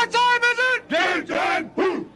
What time is it? Game time! Woo!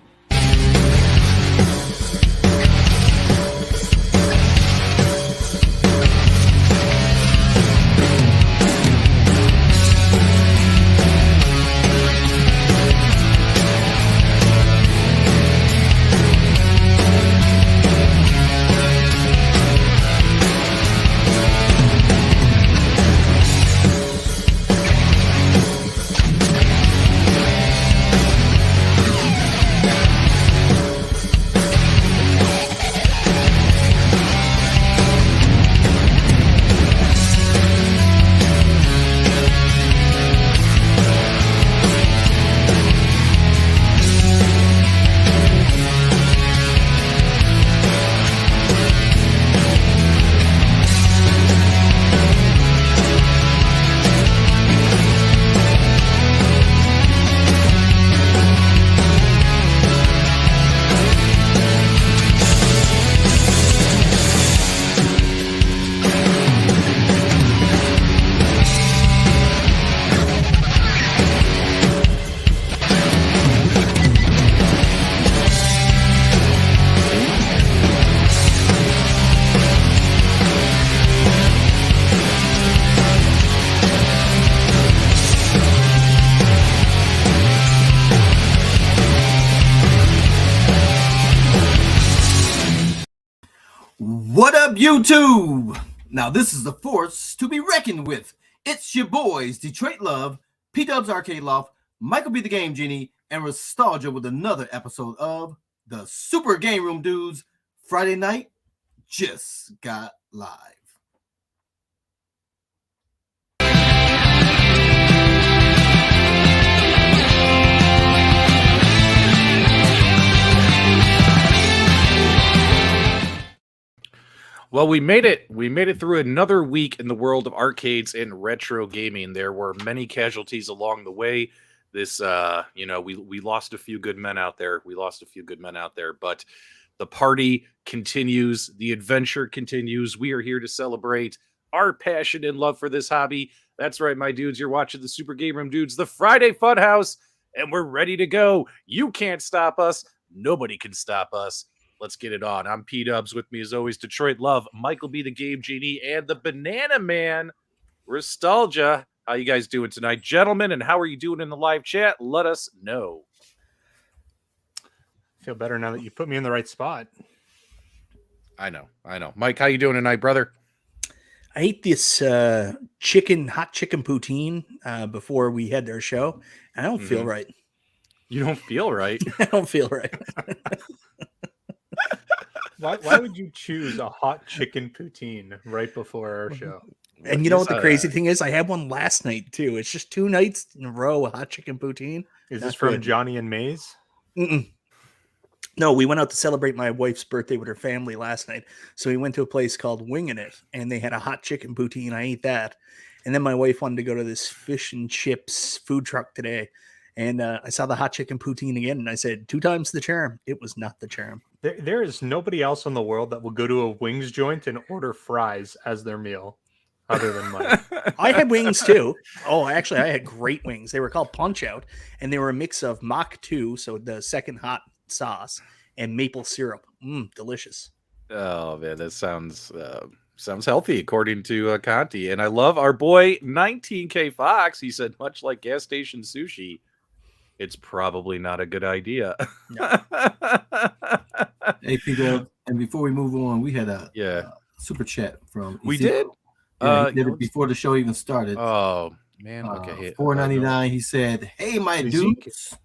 What up, YouTube? Now, this is the force to be reckoned with. It's your boys, Detroit Love, P-Dubs Arcade Loft, Michael B. the Game Genie, and Nostalgia with another episode of the Super Game Room Dudes. Friday night just got live. Well, we made it. We made it through another week in the world of arcades and retro gaming. There were many casualties along the way. This, we lost a few good men out there. But the party continues. The adventure continues. We are here to celebrate our passion and love for this hobby. That's right, my dudes. You're watching the Super Game Room Dudes, the Friday Funhouse, and we're ready to go. You can't stop us. Nobody can stop us. Let's get it on. I'm P-Dubs. With me, as always, Detroit Love, Michael B. the Game Genie, and the Banana Man, Nostalgia. How you guys doing tonight, gentlemen? And how are you doing in the live chat? Let us know. I feel better now that you put me in the right spot. I know. Mike, how you doing tonight, brother? I ate this hot chicken poutine before we had our show. I don't feel right. You don't feel right? I don't feel right. Why would you choose a hot chicken poutine right before our show? And you know what the crazy thing is? I had one last night too. It's just 2 nights in a row of hot chicken poutine. Is this from Johnny and Maze? No, we went out to celebrate my wife's birthday with her family last night. So we went to a place called Wingin' It, and they had a hot chicken poutine. I ate that. And then my wife wanted to go to this fish and chips food truck today. And I saw the hot chicken poutine again, and I said, 2 times the charm. It was not the charm. There is nobody else in the world that will go to a wings joint and order fries as their meal, other than mine. I had wings too. Oh, actually, I had great wings. They were called Punch Out, and they were a mix of Mach 2, so the second hot sauce, and maple syrup. Delicious. Oh man, that sounds healthy according to Conti. And I love our boy 19K Fox. He said, much like gas station sushi, it's probably not a good idea. No. Hey, Peter, and before we move on, we had a super chat from we did. Yeah, he did it before the show even started. Oh man, okay. $4.99. He said, "Hey, my dudes."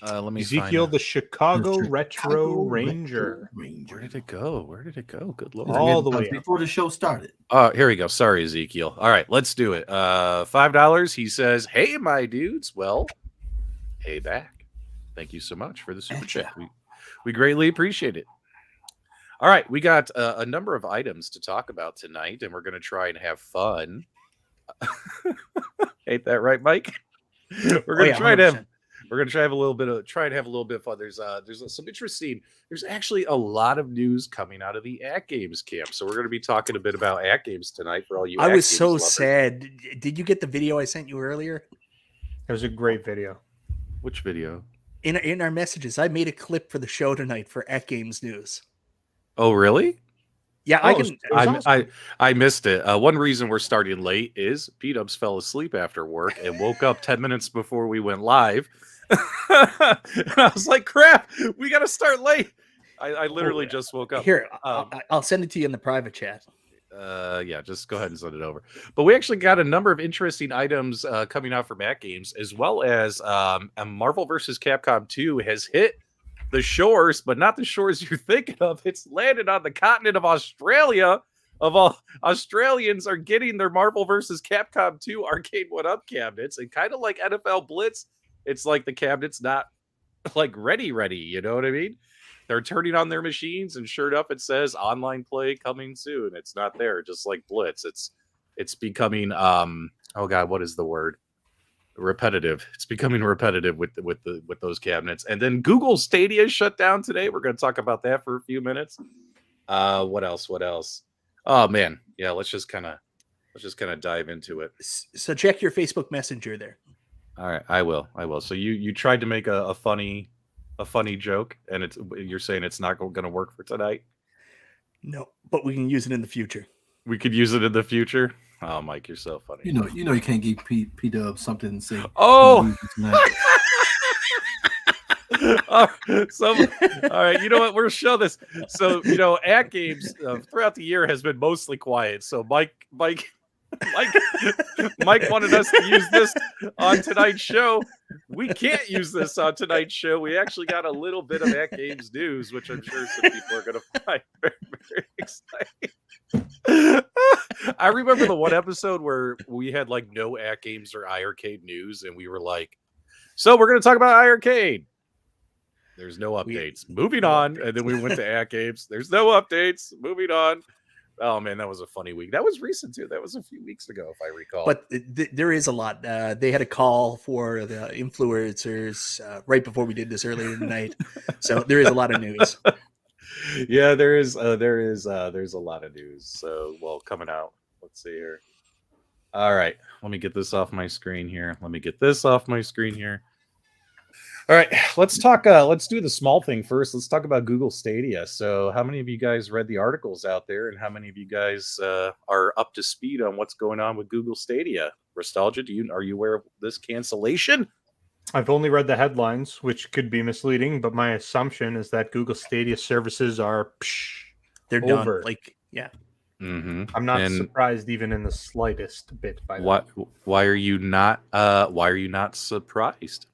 Let me Ezekiel, the Chicago Retro Ranger. Where did it go? Good lord! All the way before the show started. Oh, here we go. Sorry, Ezekiel. All right, let's do it. $5. He says, "Hey, my dudes." Well, hey back. Thank you so much for the super chat. We greatly appreciate it. All right, we got a number of items to talk about tonight, and we're going to try and have fun. Ain't that right, Mike? We're going to try to have. We're going to try and have a little bit of fun. There's some interesting. There's actually a lot of news coming out of the At Games camp, so we're going to be talking a bit about At Games tonight for all you. I was so sad. Did you get the video I sent you earlier? It was a great video. Which video? In our messages, I made a clip for the show tonight for At Games News. Oh, really? Yeah, Oh, I it was can. awesome. I missed it. One reason we're starting late is P-Dubs fell asleep after work and woke up 10 minutes before we went live. And I was like, crap, we got to start late. I literally just woke up. Here, I'll send it to you in the private chat. Yeah, just go ahead and send it over. But we actually got a number of interesting items coming out from Mac Games, as well as a Marvel vs. Capcom 2 has hit the shores, but not the shores you're thinking of. It's landed on the continent of Australia. Of all Australians are getting their Marvel vs. Capcom 2 arcade 1-up cabinets, and kind of like NFL Blitz, it's like the cabinet's not like ready, you know what I mean? They're turning on their machines, and sure enough, it says online play coming soon. It's not there, just like Blitz. It's becoming oh god, what is the word? Repetitive. It's becoming repetitive with those cabinets. And then Google Stadia shut down today. We're going to talk about that for a few minutes. What else? Oh man, yeah. Let's just kind of dive into it. So check your Facebook Messenger there. All right, I will. So you tried to make a funny joke, and you're saying it's not going to work for tonight? No, but we can use it in the future. We could use it in the future. Oh, Mike, you're so funny. You know, you can't give P-Dub something and say, oh. All right, you know what? We're gonna show this. So, At Games throughout the year has been mostly quiet. So, Mike wanted us to use this on tonight's show. We can't use this on tonight's show. We actually got a little bit of At Games news, which I'm sure some people are going to find very, very exciting. I remember the one episode where we had like no At Games or iArcade news, and we were like, so we're going to talk about iArcade. There's no updates. Moving on. And then we went to At Games. There's no updates. Moving on. Oh man, that was a funny week. That was recent too. That was a few weeks ago, if I recall. But there is a lot. They had a call for the influencers right before we did this earlier tonight, so there is a lot of news. Yeah, there's a lot of news. So, coming out. Let's see here. All right, let me get this off my screen here. All right, let's talk. Let's do the small thing first. Let's talk about Google Stadia. So, how many of you guys read the articles out there, and how many of you guys are up to speed on what's going on with Google Stadia? Nostalgia, are you aware of this cancellation? I've only read the headlines, which could be misleading, but my assumption is that Google Stadia services are they're over. Done. Yeah. Mm-hmm. I'm not surprised even in the slightest bit by that. Why are you not surprised?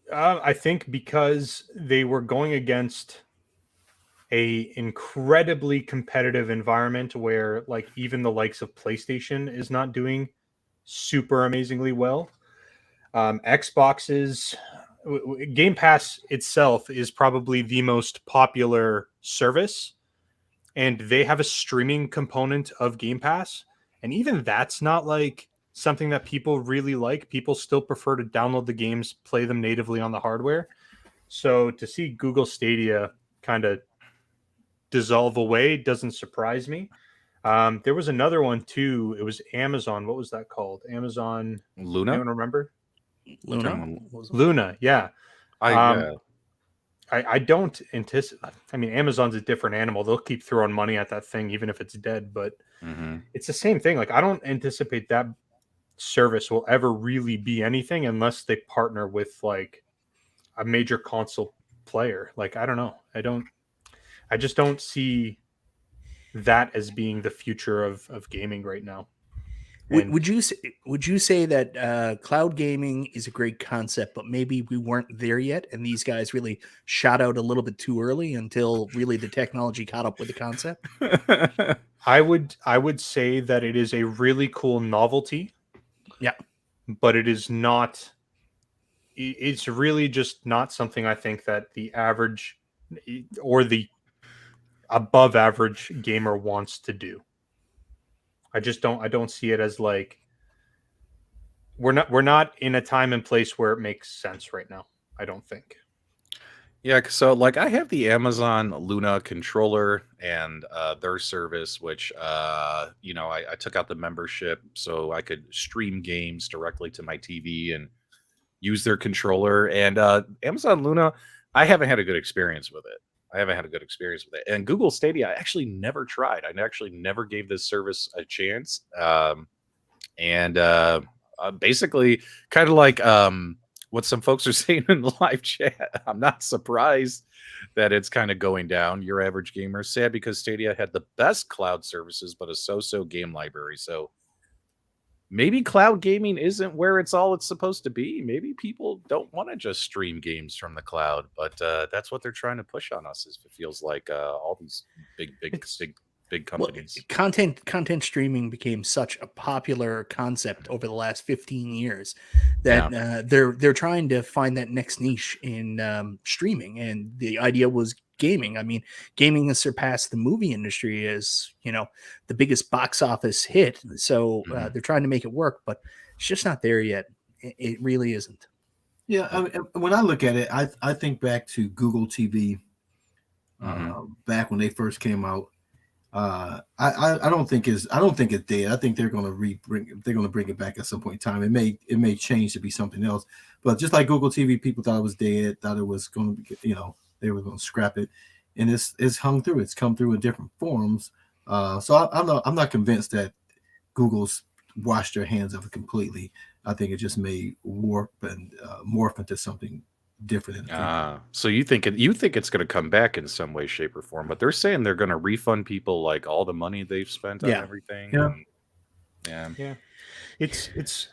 I think because they were going against a incredibly competitive environment where like even the likes of PlayStation is not doing super amazingly well. Xbox's Game Pass itself is probably the most popular service, and they have a streaming component of Game Pass, and even that's not like something that people really like. People still prefer to download the games, play them natively on the hardware. So to see Google Stadia kind of dissolve away doesn't surprise me. There was another one too. It was Amazon. What was that called? Amazon Luna? Anyone remember? Luna. Yeah. I don't anticipate. I mean, Amazon's a different animal. They'll keep throwing money at that thing even if it's dead. But it's the same thing. Like I don't anticipate that service will ever really be anything unless they partner with like a major console player. Like I don't know. I just don't see that as being the future of gaming right now. Would you say that cloud gaming is a great concept, but maybe we weren't there yet, and these guys really shot out a little bit too early until really the technology caught up with the concept? I would say that it is a really cool novelty. Yeah, but it is not. It's really just not something I think that the average or the above average gamer wants to do. I don't see it as like we're not in a time and place where it makes sense right now. I don't think. Yeah, so like I have the Amazon Luna controller and their service, which I took out the membership so I could stream games directly to my TV and use their controller. And Amazon Luna, I haven't had a good experience with it. And Google Stadia, I actually never tried. I actually never gave this service a chance. Basically, kind of like what some folks are saying in the live chat. I'm not surprised that it's kind of going down. Your average gamer sad because Stadia had the best cloud services, but a so-so game library. So maybe cloud gaming isn't where it's supposed to be. Maybe people don't want to just stream games from the cloud, but that's what they're trying to push on us. It feels like all these big companies. Well, content streaming became such a popular concept over the last 15 years that they're trying to find that next niche in streaming, and the idea was gaming. I mean, gaming has surpassed the movie industry as, you know, the biggest box office hit. So they're trying to make it work, but it's just not there yet. It really isn't. Yeah, I mean, when I look at it, I think back to Google TV back when they first came out. I don't think it's dead. I think they're going to bring it back at some point in time. It may change to be something else, but just like Google TV, people thought it was dead, thought it was going to be, you know, they were going to scrap it, and it's hung through. It's come through in different forms. So I'm not convinced that Google's washed their hands of it completely. I think it just may warp and morph into something different in the future. So you think it's going to come back in some way, shape, or form? But they're saying they're going to refund people like all the money they've spent on everything. Yeah. It's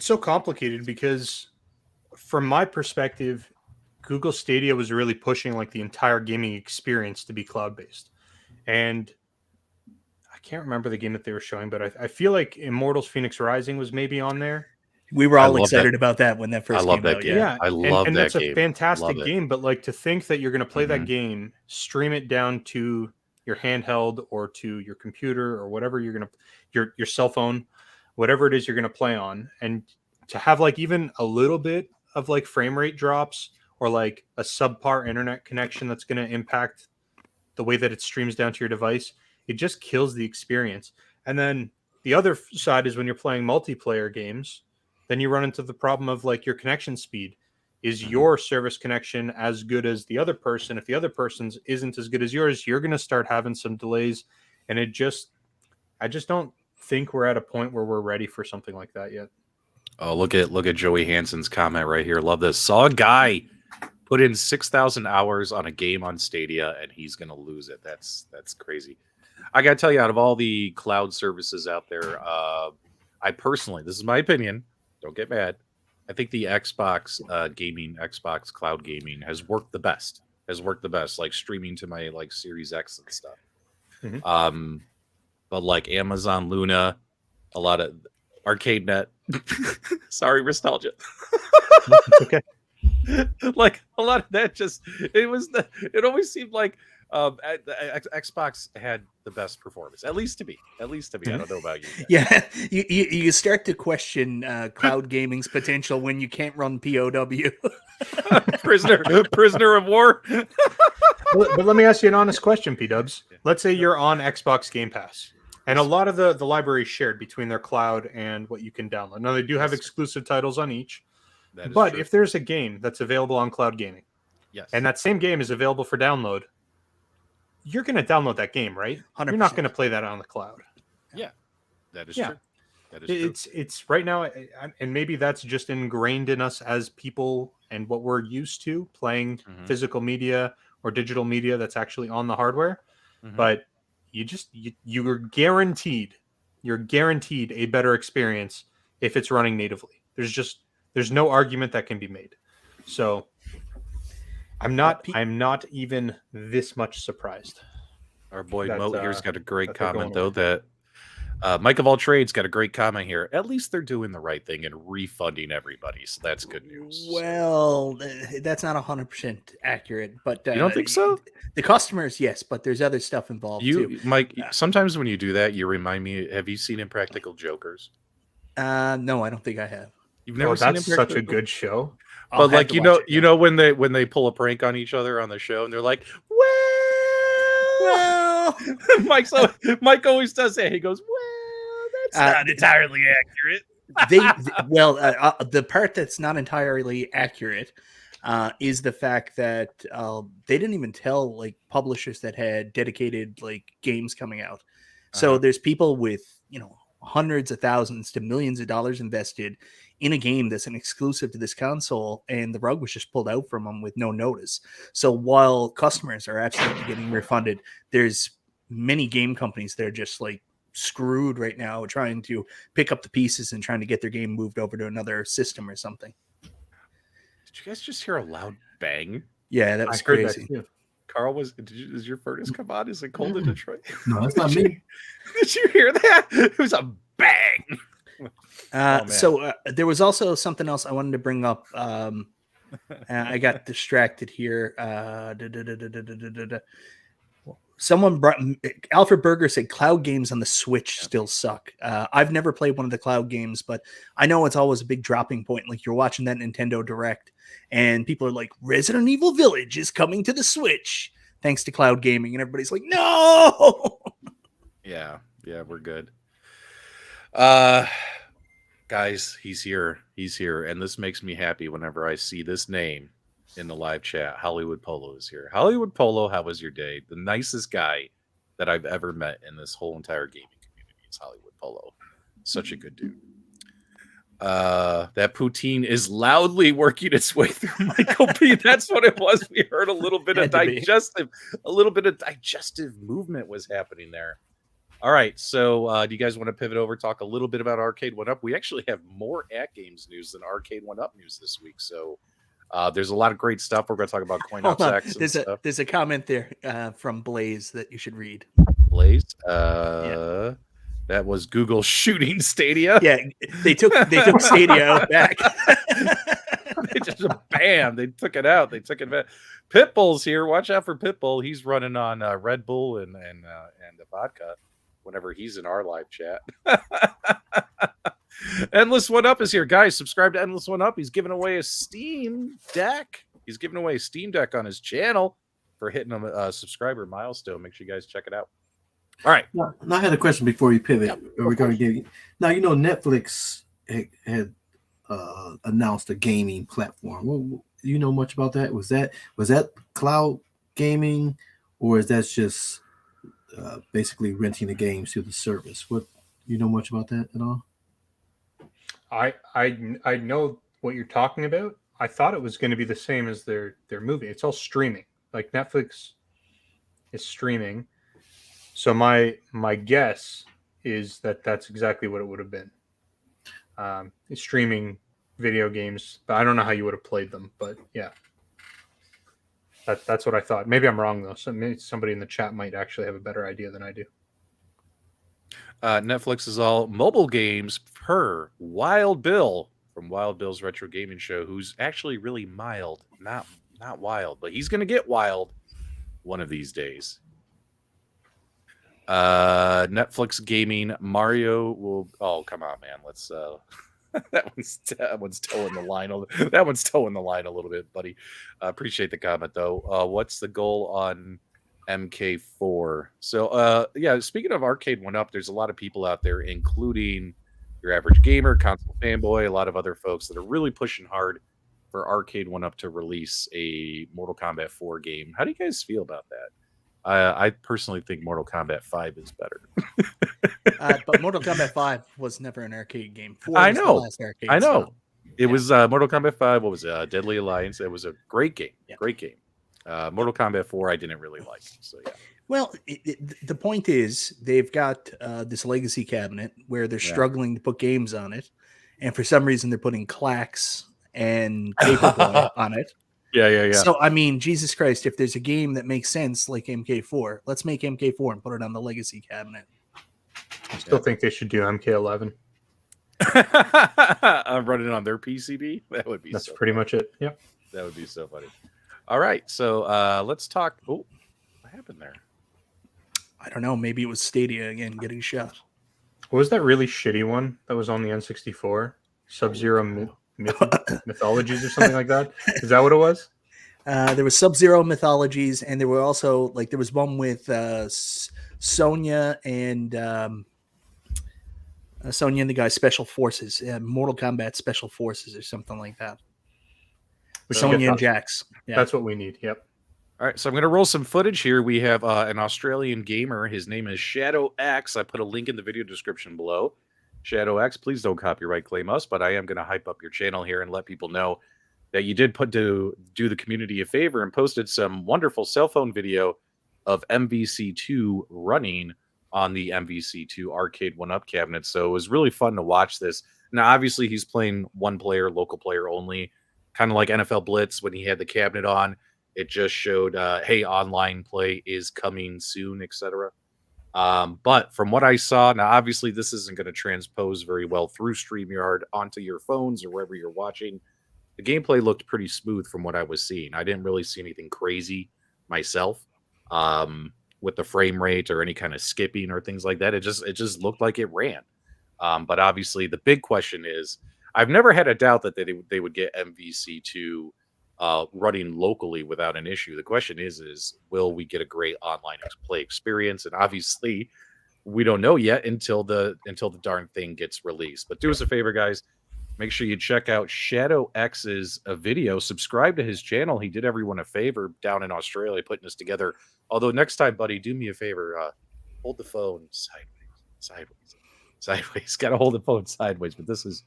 so complicated because from my perspective, Google Stadia was really pushing like the entire gaming experience to be cloud-based. And I can't remember the game that they were showing, but I feel like Immortals Phoenix Rising was maybe on there. We were all excited about that when that first came out. Game. Yeah, I love that game. And that's a fantastic game, but like to think that you're going to play that game, stream it down to your handheld or to your computer or whatever you're going to, your cell phone, whatever it is you're going to play on, and to have like even a little bit of like frame rate drops or like a subpar internet connection that's going to impact the way that it streams down to your device, it just kills the experience. And then the other side is when you're playing multiplayer games, then you run into the problem of like your connection speed. Is your service connection as good as the other person? If the other person's isn't as good as yours, you're going to start having some delays. And I just don't think we're at a point where we're ready for something like that yet. Oh, look at Joey Hansen's comment right here. Love this. Saw a guy put in 6,000 hours on a game on Stadia, and he's going to lose it. That's crazy. I got to tell you, out of all the cloud services out there, I personally, this is my opinion, don't get mad, I think the Xbox Xbox cloud gaming has worked the best. Like streaming to my like Series X and stuff. But like Amazon Luna, a lot of ArcadeNet. Sorry, nostalgia. Okay. Like a lot of that it always seemed like Xbox had the best performance, at least to me. I don't know about you guys. Yeah, you start to question cloud gaming's potential when you can't run POW. prisoner of war. But let me ask you an honest question, P-Dubs. Let's say you're on Xbox Game Pass, and a lot of the library is shared between their cloud and what you can download. Now, they do have exclusive titles on each, but if there's a game that's available on cloud gaming, and that same game is available for download, you're going to download that game, right? 100%. You're not going to play that on the cloud. Yeah, that is true. That is true. It's right now, and maybe that's just ingrained in us as people and what we're used to playing physical media or digital media that's actually on the hardware. But you're guaranteed a better experience if it's running natively. There's no argument that can be made. So I'm not even this much surprised. Our boy Mo here's got a great comment though that Mike of all trades got a great comment here. At least they're doing the right thing and refunding everybody, so that's good news. Well, that's not 100% accurate, but you don't think so? The customers, yes, but there's other stuff involved too. Mike, sometimes when you do that, you remind me. Have you seen Impractical Jokers? No, I don't think I have. You've never seen That's such a good show. But like you know when they pull a prank on each other on the show and they're like, well, Mike always does that. He goes, well, that's not entirely accurate. The part that's not entirely accurate is the fact that they didn't even tell like publishers that had dedicated like games coming out. So there's people with, hundreds of thousands to millions of dollars invested in a game that's an exclusive to this console, and the rug was just pulled out from them with no notice. So while customers are absolutely getting refunded, there's many game companies that are just like screwed right now trying to pick up the pieces and trying to get their game moved over to another system or something. Did you guys just hear a loud bang? Yeah, that was crazy. That Carl, does your furnace come on? Is it cold in Detroit? No, that's not me. Did you hear that? It was a bang. So there was also something else I wanted to bring up. I got distracted here. Someone brought Alfred Berger said cloud games on the Switch still suck. I've never played one of the cloud games, but I know it's always a big dropping point. Like you're watching that Nintendo Direct and people are like, Resident Evil Village is coming to the Switch thanks to cloud gaming. And everybody's like, no. Yeah, we're good. Guys, he's here. And this makes me happy whenever I see this name in the live chat. Hollywood Polo is here. Hollywood Polo, how was your day? The nicest guy that I've ever met in this whole entire gaming community is Hollywood Polo. Such a good dude. That poutine is loudly working its way through Michael B. That's what it was. We heard a little bit of digestive movement was happening there. All right, so do you guys want to pivot over, talk a little bit about Arcade 1UP? We actually have more At Games news than Arcade 1UP news this week, so there's a lot of great stuff. We're going to talk about CoinOpsX. There's a comment there from Blaze that you should read. Blaze? That was Google shooting Stadia. Yeah, they took Stadia out back. They just bam, they took it out. They took it back. Pitbull's here. Watch out for Pitbull. He's running on Red Bull and the vodka whenever he's in our live chat. Endless 1UP is here. Guys, subscribe to Endless 1UP. He's giving away a Steam Deck. He's giving away a Steam Deck on his channel for hitting a subscriber milestone. Make sure you guys check it out. All right. Now, I had a question before you pivot regarding gaming. Now, Netflix had announced a gaming platform. Do you know much about that? Was that cloud gaming, or is that just basically renting the games through the service? What you know much about that at all? I know what you're talking about. I thought it was going to be the same as their movie. It's all streaming. Like Netflix is streaming. So my guess is that that's exactly what it would have been. Streaming video games. But I don't know how you would have played them, but yeah. That's what I thought. Maybe I'm wrong though. So maybe somebody in the chat might actually have a better idea than I do. Netflix is all mobile games per Wild Bill from Wild Bill's Retro Gaming Show, who's actually really mild, not wild, but he's going to get wild one of these days. Netflix gaming Mario will. Oh, come on, man. Let's. that one's towing the line. That one's towing the line a little bit, buddy. Appreciate the comment though. What's the goal on MK4? So, speaking of Arcade 1UP, there's a lot of people out there, including your average gamer, console fanboy, a lot of other folks that are really pushing hard for Arcade 1UP to release a Mortal Kombat 4 game. How do you guys feel about that? I personally think Mortal Kombat 5 is better. But Mortal Kombat 5 was never an arcade game. 4 I was know. the last arcade I know. style. It was Mortal Kombat 5. What was it? Deadly Alliance. It was a great game. Yeah. Great game. Mortal Kombat 4, I didn't really like. So, yeah. Well, the point is they've got this legacy cabinet where they're struggling to put games on it. And for some reason, they're putting Clax and Paperboy on it. Yeah. So, I mean, Jesus Christ, if there's a game that makes sense like MK4, let's make MK4 and put it on the legacy cabinet. I still think they should do MK11. Running on their PCB? That would be That's so pretty funny. much it. Yep. That would be so funny. All right. So let's talk. Oh, what happened there? I don't know. Maybe it was Stadia again getting shot. What was that really shitty one that was on the N64? Sub-Zero Mythologies or something like that? Is that what it was? There was Sub-Zero Mythologies, and there were also there was one with Sonya and Sonya and the guy Special Forces, Mortal Kombat Special Forces or something like that. Sonya and Jax. Yeah. That's what we need. Yep. All right, so I'm going to roll some footage here. We have an Australian gamer. His name is Shadow X. I put a link in the video description below. Shadow X, please don't copyright claim us, but I am going to hype up your channel here and let people know that you did do the community a favor and posted some wonderful cell phone video of MVC2 running on the MVC2 arcade 1-up cabinet. So it was really fun to watch this. Now, obviously, he's playing one player, local player only, kind of like NFL Blitz when he had the cabinet on. It just showed, hey, online play is coming soon, etc. But from what I saw, now obviously this isn't going to transpose very well through StreamYard onto your phones or wherever you're watching. The gameplay looked pretty smooth from what I was seeing. I didn't really see anything crazy myself with the frame rate or any kind of skipping or things like that. It just looked like it ran. But obviously the big question is, I've never had a doubt that they would get MVC2 running locally without an issue. The question is will we get a great online play experience? And obviously we don't know yet until the darn thing gets released. But do us a favor, guys, make sure you check out Shadow X's video, subscribe to his channel. He did everyone a favor down in Australia putting this together. Although next time, buddy, do me a favor, hold the phone sideways. Got to hold the phone sideways. But this was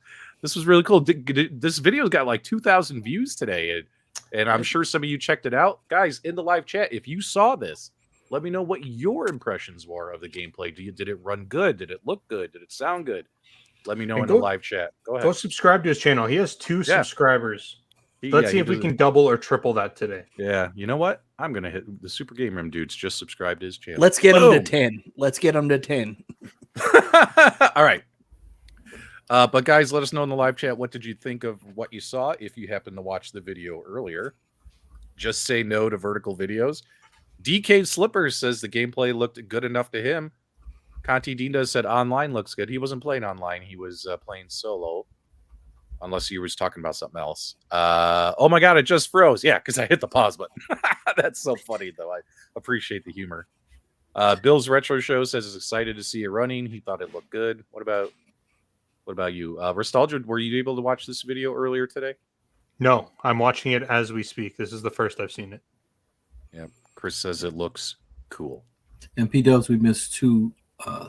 really cool. This video's got like 2,000 views today, and I'm sure some of you checked it out. Guys, in the live chat, if you saw this, let me know what your impressions were of the gameplay. Did it run good? Did it look good? Did it sound good? Let me know in the live chat. Go ahead. Go subscribe to his channel. He has 2 subscribers. Let's see if we can double or triple that today. Yeah, you know what? I'm gonna hit the Super Game Room dudes. Just subscribe to his channel. Let's get him to 10. Let's get him to 10. All right. But guys, let us know in the live chat, what did you think of what you saw? If you happened to watch the video earlier, just say no to vertical videos. DK Slippers says the gameplay looked good enough to him. Conti Dinda said online looks good. He wasn't playing online. He was playing solo. Unless he was talking about something else. Oh my God, it just froze. Yeah, because I hit the pause button. That's so funny, though. I appreciate the humor. Bill's Retro Show says he's excited to see it running. He thought it looked good. What about you? Restalgia, were you able to watch this video earlier today? No, I'm watching it as we speak. This is the first I've seen it. Yeah, Chris says it looks cool. And P-Dubs, we missed 2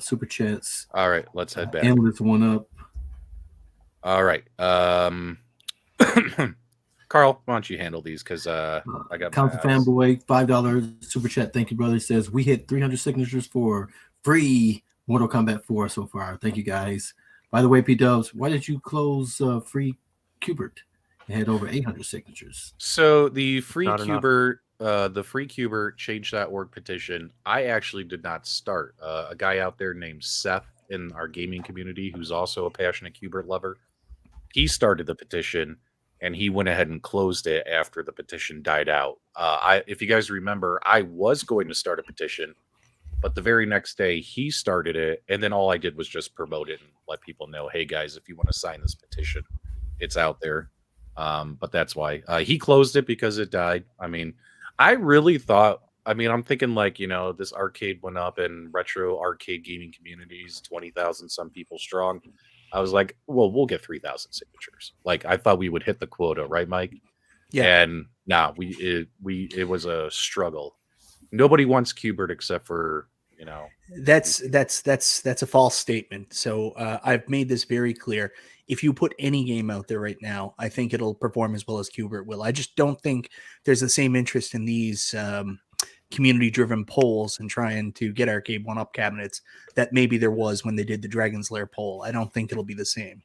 super chats. All right, let's head back. And with 1-up. All right. Carl, why don't you handle these? Because I got Count the Fanboy, $5 super chat. Thank you, brother. He says we hit 300 signatures for free Mortal Kombat 4 so far. Thank you, guys. By the way, P-Dubs, why did you close free Cubert? It had over 800 signatures. So the free Cubert change.org petition, I actually did not start. A guy out there named Seth in our gaming community, who's also a passionate Cubert lover, he started the petition, and he went ahead and closed it after the petition died out. If you guys remember, I was going to start a petition, but the very next day he started it, and then all I did was just promote it and let people know, hey guys, if you want to sign this petition, it's out there. But that's why he closed it, because it died. I mean, I really thought, I'm thinking like, this arcade went up and retro arcade gaming communities, 20,000 some people strong. I was like, well, we'll get 3,000 signatures. Like, I thought we would hit the quota, right, Mike? Yeah. And it was a struggle. Nobody wants Cubert except for, That's a false statement. So I've made this very clear. If you put any game out there right now, I think it'll perform as well as Cubert will. I just don't think there's the same interest in these community-driven polls and trying to get arcade 1-up cabinets that maybe there was when they did the Dragon's Lair poll. I don't think it'll be the same.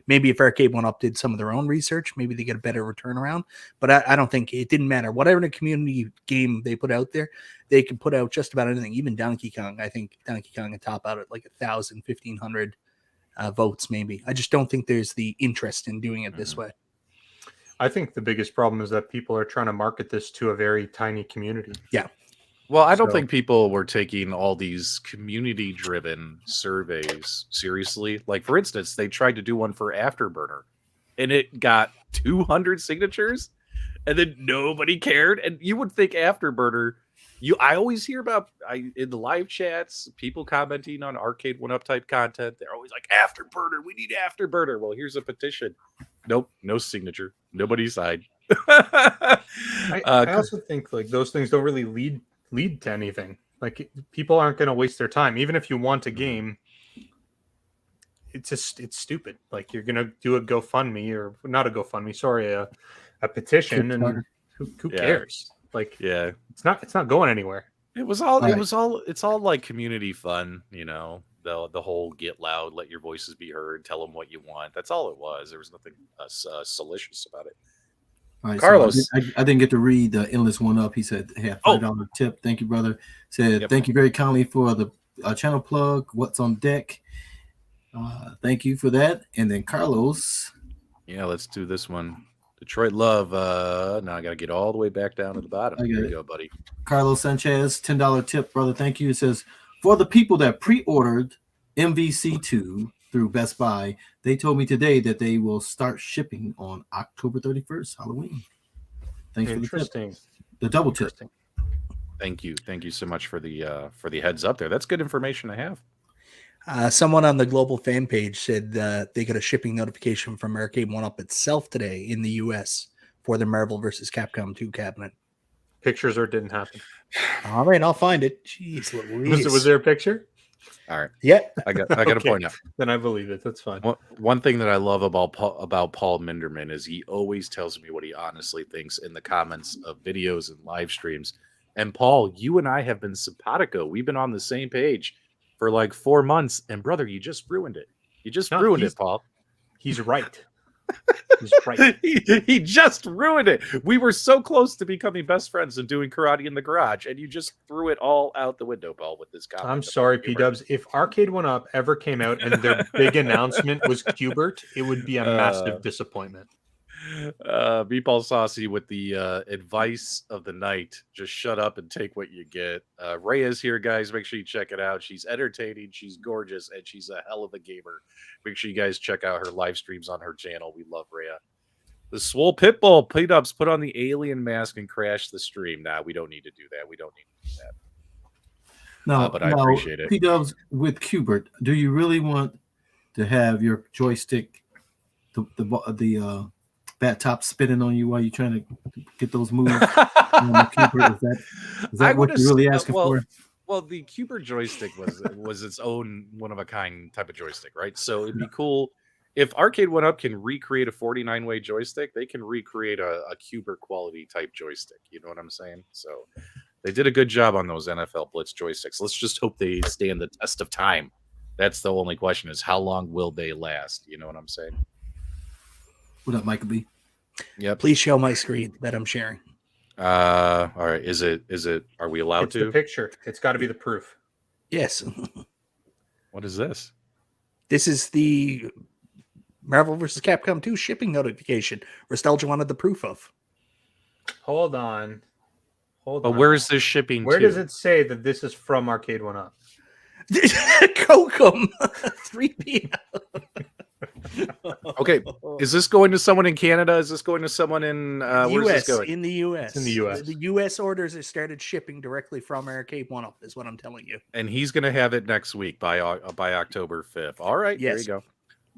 Maybe if arcade 1-up did some of their own research, maybe they get a better return around. But I don't think it didn't matter. Whatever the community game they put out there, they can put out just about anything. Even Donkey Kong, I think Donkey Kong can top out at like 1,000, 1,500 votes maybe. I just don't think there's the interest in doing it this way. I think the biggest problem is that people are trying to market this to a very tiny community. Yeah. Well, I don't think people were taking all these community-driven surveys seriously. Like, for instance, they tried to do one for Afterburner, and it got 200 signatures, and then nobody cared. And you would think Afterburner I always hear about in the live chats, people commenting on Arcade 1-Up type content. They're always like, Afterburner, we need Afterburner. Well, here's a petition. Nope, no signature. Nobody signed. I also think like those things don't really lead to anything. Like people aren't going to waste their time, even if you want a game. It's stupid. Like you're going to do a GoFundMe or not a GoFundMe, sorry, a petition, and who cares? Like it's not going anywhere. It's all like community fun, you know. The whole get loud, let your voices be heard, tell them what you want. That's all it was. There was nothing salacious about it. All right, Carlos, so I didn't get to read the Endless 1-Up. He said, "Hey, $5 tip. Thank you, brother." Said, "Thank you very kindly for the channel plug. What's on deck?" Thank you for that. And then Carlos. Yeah, let's do this one. Detroit Love. Now I got to get all the way back down to the bottom. There you go, buddy. Carlos Sanchez, $10 tip, brother. Thank you. It says, for the people that pre-ordered MVC2 through Best Buy, they told me today that they will start shipping on October 31st, Halloween. Thanks for the tip. The double tip. Thank you. Thank you so much for the heads up there. That's good information to have. Someone on the global fan page said they got a shipping notification from Arcade 1-Up itself today in the U.S. for the Marvel vs. Capcom 2 cabinet. Pictures or it didn't happen? All right, I'll find it. Jeez Louise. Was there a picture? All right. Yeah. I got to point out. Then I believe it. That's fine. One thing that I love about Paul Minderman is he always tells me what he honestly thinks in the comments of videos and live streams. And Paul, you and I have been simpatico. We've been on the same page for like 4 months, and brother, you just ruined it. You just ruined it, Paul. He's right. He's right. he just ruined it. We were so close to becoming best friends and doing karate in the garage, and you just threw it all out the window, Paul, with this comment. I'm sorry, P-Dubs. If Arcade 1-Up ever came out and their big announcement was Qbert, it would be a massive disappointment. Meatball Saucy with the advice of the night. Just shut up and take what you get. Rhea's here, guys. Make sure you check it out. She's entertaining, she's gorgeous, and she's a hell of a gamer. Make sure you guys check out her live streams on her channel. We love Rhea. The Swole Pitbull P-Dubs put on the alien mask and crash the stream. Nah, we don't need to do that. We don't need to do that. No, but I appreciate it. P-Dubs with Qbert, do you really want to have your joystick, the bat top spinning on you while you're trying to get those moves? Is that what you're really asking for? Well, the Qbert joystick was its own one of a kind type of joystick, right? So it'd be cool if Arcade 1-Up can recreate a 49-way joystick. They can recreate a Qbert quality type joystick. You know what I'm saying? So they did a good job on those NFL Blitz joysticks. Let's just hope they stand the test of time. That's the only question: is how long will they last? You know what I'm saying? What up, Michael B? Yeah. Please show my screen that I'm sharing. All right. Is it? Are we allowed It's to? the picture. It's got to be the proof. Yes. What is this? This is the Marvel vs. Capcom 2 shipping notification. Nostalgia wanted the proof of. Hold on. But where is this shipping Where to? does it say that this is from Arcade 1-Up? Kokum 3 p.m. Okay, is this going to someone in Canada? Is this going to someone in where's US? this going? In the US. In the US. The US orders have started shipping directly from Arcade 1-Up, is what I'm telling you. And he's going to have it next week by October 5th. All right, Yes. There you go.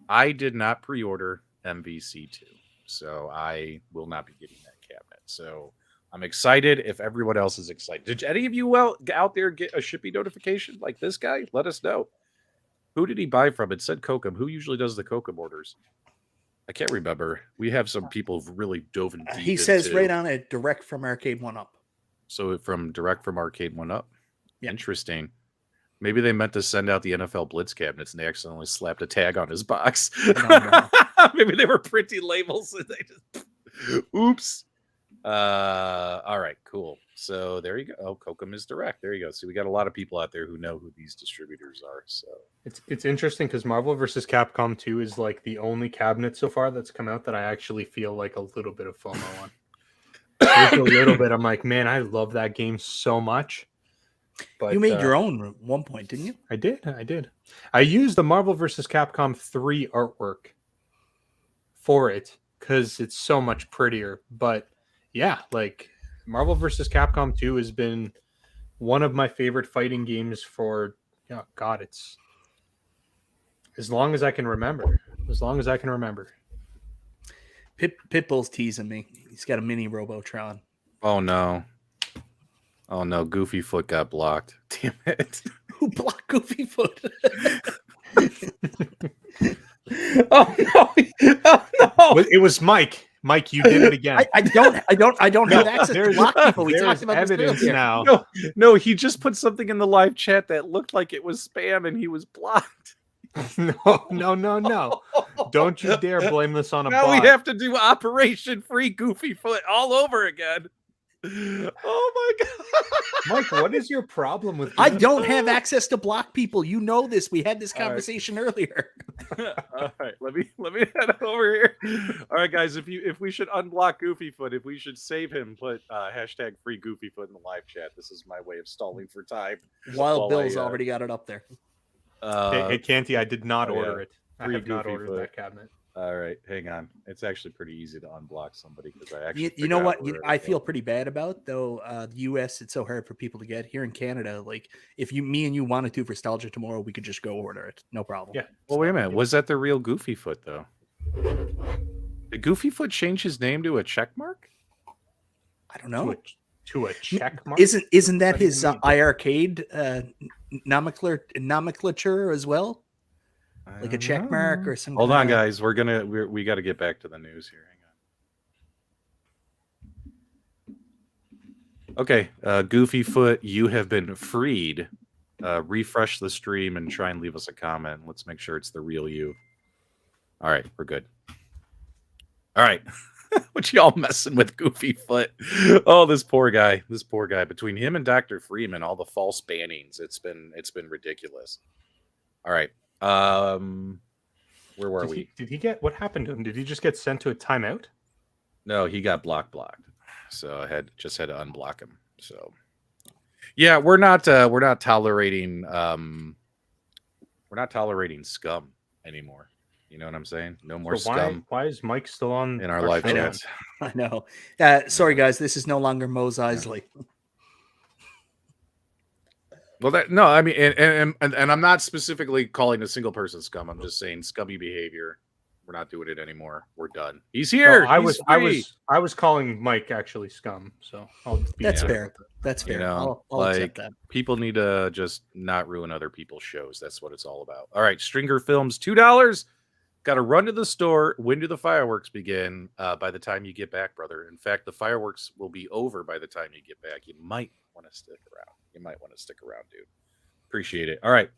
I did not pre-order MVC2, so I will not be getting that cabinet. So I'm excited if everyone else is excited. Did any of you out there get a shipping notification like this guy? Let us know. Who did he buy from? It said Kokum. Who usually does the Kokum orders? I can't remember. We have some people who've really dove in deep. He says right on it, direct from Arcade 1-Up. So direct from Arcade 1-Up. Yeah. Interesting. Maybe they meant to send out the NFL Blitz cabinets and they accidentally slapped a tag on his box. No. Maybe they were printing labels and they just oops. All right, cool. So there you go. Oh, Kokum is direct. There you go. So we got a lot of people out there who know who these distributors are. So it's interesting because Marvel vs. Capcom 2 is like the only cabinet so far that's come out that I actually feel like a little bit of FOMO on. Just a little bit. I'm like, man, I love that game so much. But you made your own at one point, didn't you? I did. I used the Marvel vs. Capcom 3 artwork for it because it's so much prettier. But yeah, like Marvel vs. Capcom 2 has been one of my favorite fighting games for, oh God, it's as long as I can remember. As long as I can remember. Pitbull's teasing me. He's got a mini Robotron. Oh no. Oh no, Goofy Foot got blocked. Damn it. Who blocked Goofy Foot? Oh no. Oh no. It was Mike. Mike, you did it again. I don't have access to block people. We There's talked about evidence this earlier. now. No, he just put something in the live chat that looked like it was spam and he was blocked. No. Don't you dare blame this on a Now bot. we have to do Operation Free Goofy Foot all over again. Oh my god. Mike, what is your problem with I this? don't have access to block people. You know this. We had this All right. conversation earlier. All right, let me head over here. All right, guys, if we should unblock Goofy Foot, if we should save him, put hashtag free Goofy Foot in the live chat. This is my way of stalling for time. Wild While Bill's I, already got it up there. Hey, Canty, I did not oh, yeah. order it. I Free have not Goofy ordered Foot. that cabinet. All right, hang on. It's actually pretty easy to unblock somebody because I actually. You know forgot what where I it feel was. pretty bad about though. The U.S. it's so hard for people to get here in Canada. Like if me and you wanted to for Nostalgia tomorrow, we could just go order it, no problem. Yeah. Well, wait a minute. Was that the real Goofy Foot though? Did Goofy Foot change his name to a check mark? I don't know. To a check mark? Isn't that What do you his mean? iArcade nomenclature as well? I Like a don't check mark know. or some. Hold on, kinda- guys. We got to get back to the news here. Hang on. Okay, Goofy Foot, you have been freed. Refresh the stream and try and leave us a comment. Let's make sure it's the real you. All right, we're good. All right. What y'all messing with, Goofy Foot? Oh, this poor guy. This poor guy. Between him and Dr. Freeman, all the false bannings, it's been ridiculous. All right. Where were we? Did he get what happened to him? Did he just get sent to a timeout? No, he got blocked. So I had to unblock him. So yeah, we're not tolerating scum anymore. You know what I'm saying? No more So scum why is Mike still on in our live show? chats. I know. Sorry guys, this is no longer Mose Eisley. Well, I mean, and I'm not specifically calling a single person scum. I'm just saying scummy behavior. We're not doing it anymore. We're done. He's here. No, I He's was free. calling Mike actually scum. So I'll be That's Yeah. fair. That's fair. You know, I'll accept that. people need to just not ruin other people's shows. That's what it's all about. All right, Stringer Films, $2. Got to run to the store. When do the fireworks begin? By the time you get back, brother. In fact, the fireworks will be over by the time you get back. You might want to stick around. Dude. Appreciate it. All right.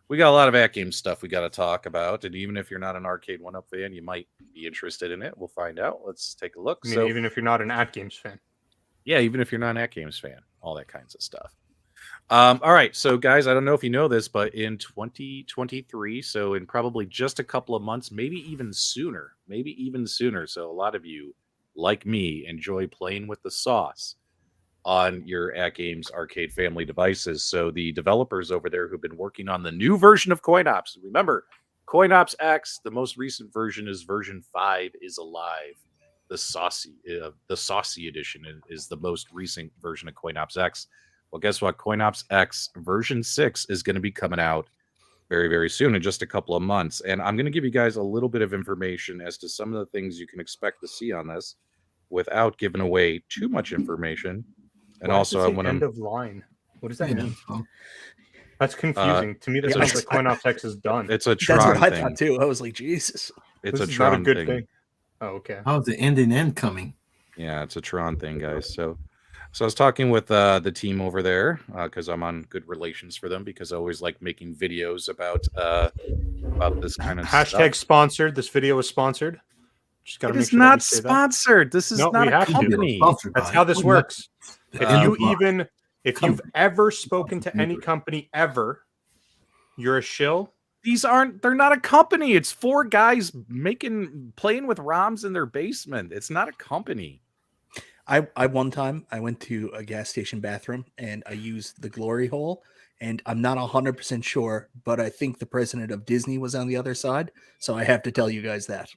We got a lot of at-game stuff we got to talk about. And even if you're not an Arcade 1-Up fan, you might be interested in it. We'll find out. Let's take a look. I mean, even if you're not an At Games fan. Yeah, even if you're not an at-games fan, all that kinds of stuff. All right, so guys, I don't know if you know this, but in 2023, so in probably just a couple of months, maybe even sooner. So a lot of you, like me, enjoy playing with the sauce on your At Games Arcade family devices. So the developers over there who've been working on the new version of CoinOps, remember, CoinOpsX, the most recent version is version 5 is alive. The saucy edition is the most recent version of CoinOpsX. Well, guess what? CoinOpsX version 6 is going to be coming out very, very soon, in just a couple of months. And I'm going to give you guys a little bit of information as to some of the things you can expect to see on this without giving away too much information. And Why also, does I it say want end to. of line. What does that Yeah, mean? so- That's confusing. To me, that it's sounds a- like CoinOpsX is done. It's a That's Tron what I thing. thought too. I was like, Jesus. It's This a is not a Tron good thing. Oh, okay. How's the end coming? Yeah, it's a Tron thing, guys. So I was talking with the team over there because I'm on good relations for them because I always like making videos about this kind of Hashtag stuff. sponsored. This video is sponsored. Just got to It make is sure that we not say that. sponsored. This is No, not we a have to. company. That's how this works. If you've ever spoken to any Company. company ever, you're a shill. They're not a company. It's 4 guys playing with ROMs in their basement. It's not a company. I one time I went to a gas station bathroom and I used the glory hole, and I'm not 100% sure, but I think the president of Disney was on the other side, so I have to tell you guys that.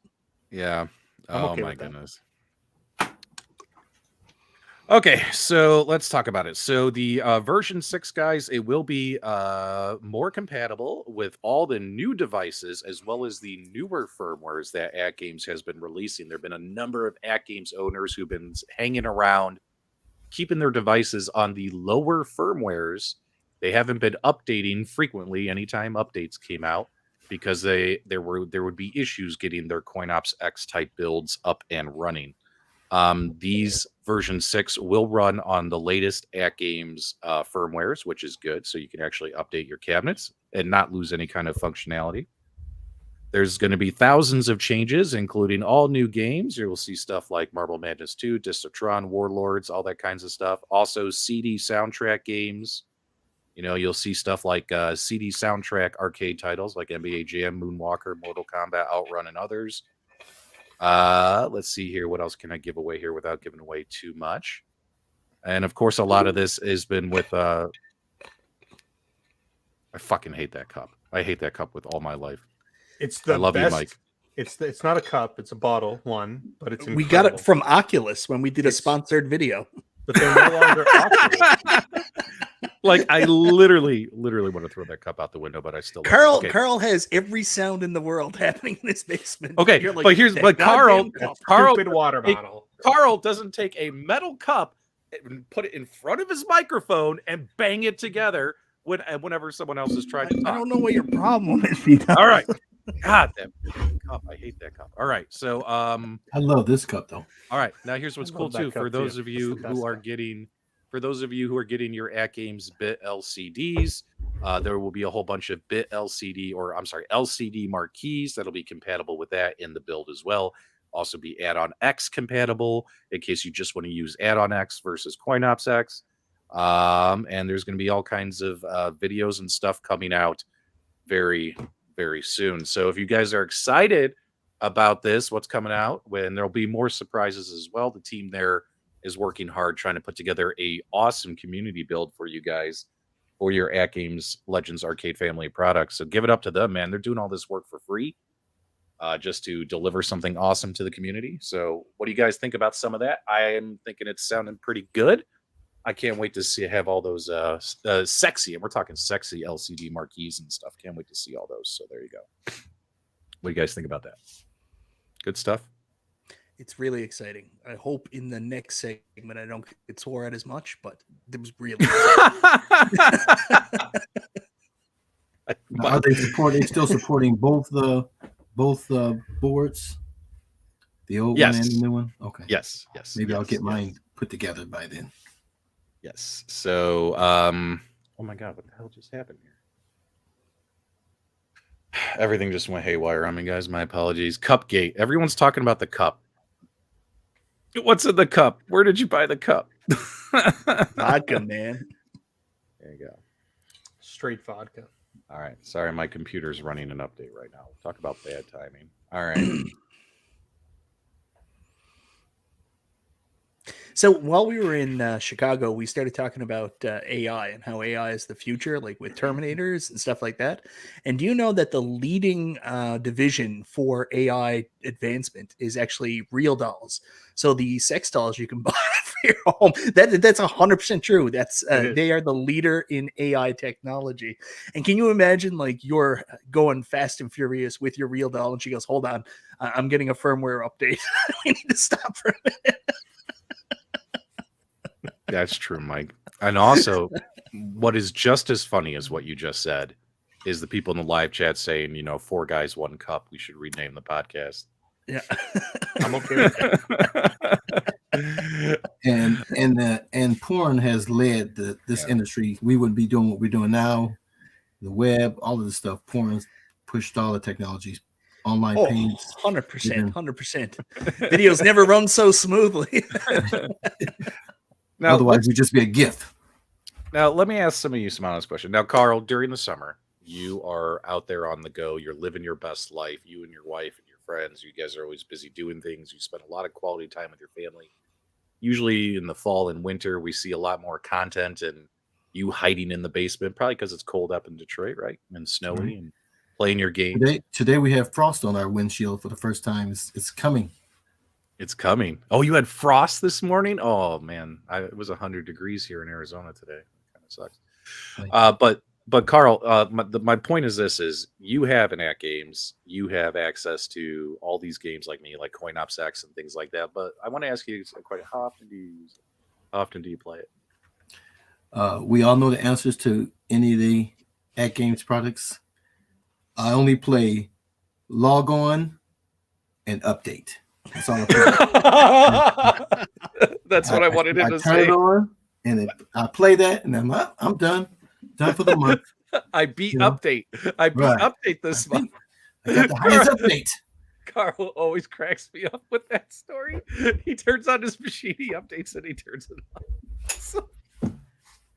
Yeah. I'm Oh okay my with that. goodness. Okay, so let's talk about it. So the version 6, guys, it will be more compatible with all the new devices as well as the newer firmwares that AtGames has been releasing. There have been a number of AtGames owners who've been hanging around, keeping their devices on the lower firmwares. They haven't been updating frequently anytime updates came out because there would be issues getting their CoinOpsX type builds up and running. These version 6 will run on the latest AtGames firmwares, which is good. So you can actually update your cabinets and not lose any kind of functionality. There's going to be thousands of changes, including all new games. You will see stuff like Marble Madness 2, Discotron, Warlords, all that kinds of stuff. Also, CD soundtrack games. You know, you'll see stuff like CD soundtrack arcade titles like NBA Jam, Moonwalker, Mortal Kombat, Outrun, and others. Let's see here. What else can I give away here without giving away too much? And of course, a lot of this has been with I fucking hate that cup. I hate that cup with all my life. It's the I love best. you, Mike. It's not a cup. It's a bottle. But it's We got it incredible. from Oculus when we did a sponsored video. But they're no longer Oculus. Like I literally want to throw that cup out the window, but I still love Carl, it. Okay. Carl has every sound in the world happening in his basement. Okay, You're like, but Carl, "Goddamn cup." Stupid water hey, bottle. Carl doesn't take a metal cup and put it in front of his microphone and bang it together whenever someone else is trying to talk. I don't know what your problem is. You know? All right. God, that cup. I hate that cup. All right. So I love this cup though. all right. Now here's what's I cool love that too. cup, For those too. of you It's the best who are cup. getting your AtGames Bit LCDs, there will be a whole bunch of Bit LCD marquees that'll be compatible with that in the build as well. Also be Add-on X compatible in case you just want to use Add-on X versus CoinOpsX. And there's going to be all kinds of videos and stuff coming out very, very soon. So if you guys are excited about this, what's coming out, when there'll be more surprises as well. The team there is working hard trying to put together a awesome community build for you guys for your AtGames Legends Arcade family of products. So give it up to them, man. They're doing all this work for free just to deliver something awesome to the community. So what do you guys think about some of that? I am thinking it's sounding pretty good. I can't wait to have all those sexy, and we're talking sexy LCD marquees and stuff. Can't wait to see all those. So there you go. What do you guys think about that? Good stuff. It's really exciting. I hope in the next segment I don't get swore at as much, but it was really Are they still supporting both boards? The old one and the new one? Okay. Yes. Maybe I'll yes, get yes. mine put together by then. Yes. So, oh my God, what the hell just happened here? Everything just went haywire on me, guys. My apologies. Cupgate. Everyone's talking about the cup. What's in the cup? Where did you buy the cup? vodka, man. There you go. Straight vodka. All right. Sorry, my computer's running an update right now. Talk about bad timing. All right. So while we were in Chicago, we started talking about AI and how AI is the future, like with Terminators and stuff like that. And do you know that the leading division for AI advancement is actually real dolls? So the sex dolls you can buy for your home, that's 100% true. That's they are the leader in AI technology. And can you imagine, like, you're going fast and furious with your real doll, and she goes, "Hold on, I'm getting a firmware update. We need to stop for a minute." That's true, Mike. And also, what is just as funny as what you just said is the people in the live chat saying, 4 guys, 1 cup. We should rename the podcast. Yeah. I'm okay with that. And porn has led this industry. We wouldn't be doing what we're doing now. The web, all of this stuff. Porn's pushed all the technologies. Online paints. 100%. Videos never run so smoothly. Now, otherwise, it would just be a GIF. Now, let me ask some of you some honest question. Now, Carl, during the summer, you are out there on the go. You're living your best life. You and your wife and your friends, you guys are always busy doing things. You spend a lot of quality time with your family. Usually in the fall and winter, we see a lot more content and you hiding in the basement, probably because it's cold up in Detroit, right? And snowy and playing your game. Today we have frost on our windshield for the first time. It's coming. It's coming. Oh, you had frost this morning? Oh man, it was 100 degrees here in Arizona today. Kind of sucks. But Carl, my point is this: is you have an at games, you have access to all these games like me, like CoinOpsX and things like that. But I want to ask you, how often do you use it? How often do you play it? We all know the answers to any of the at games products. I only play log on and update. That's all I play. That's what I wanted him to turn say. it on and I play that, and I'm done for the month. I beat You know? update. I beat Right. update this month. I got the highest update. Carl always cracks me up with that story. He turns on his machine, he updates it, he turns it on.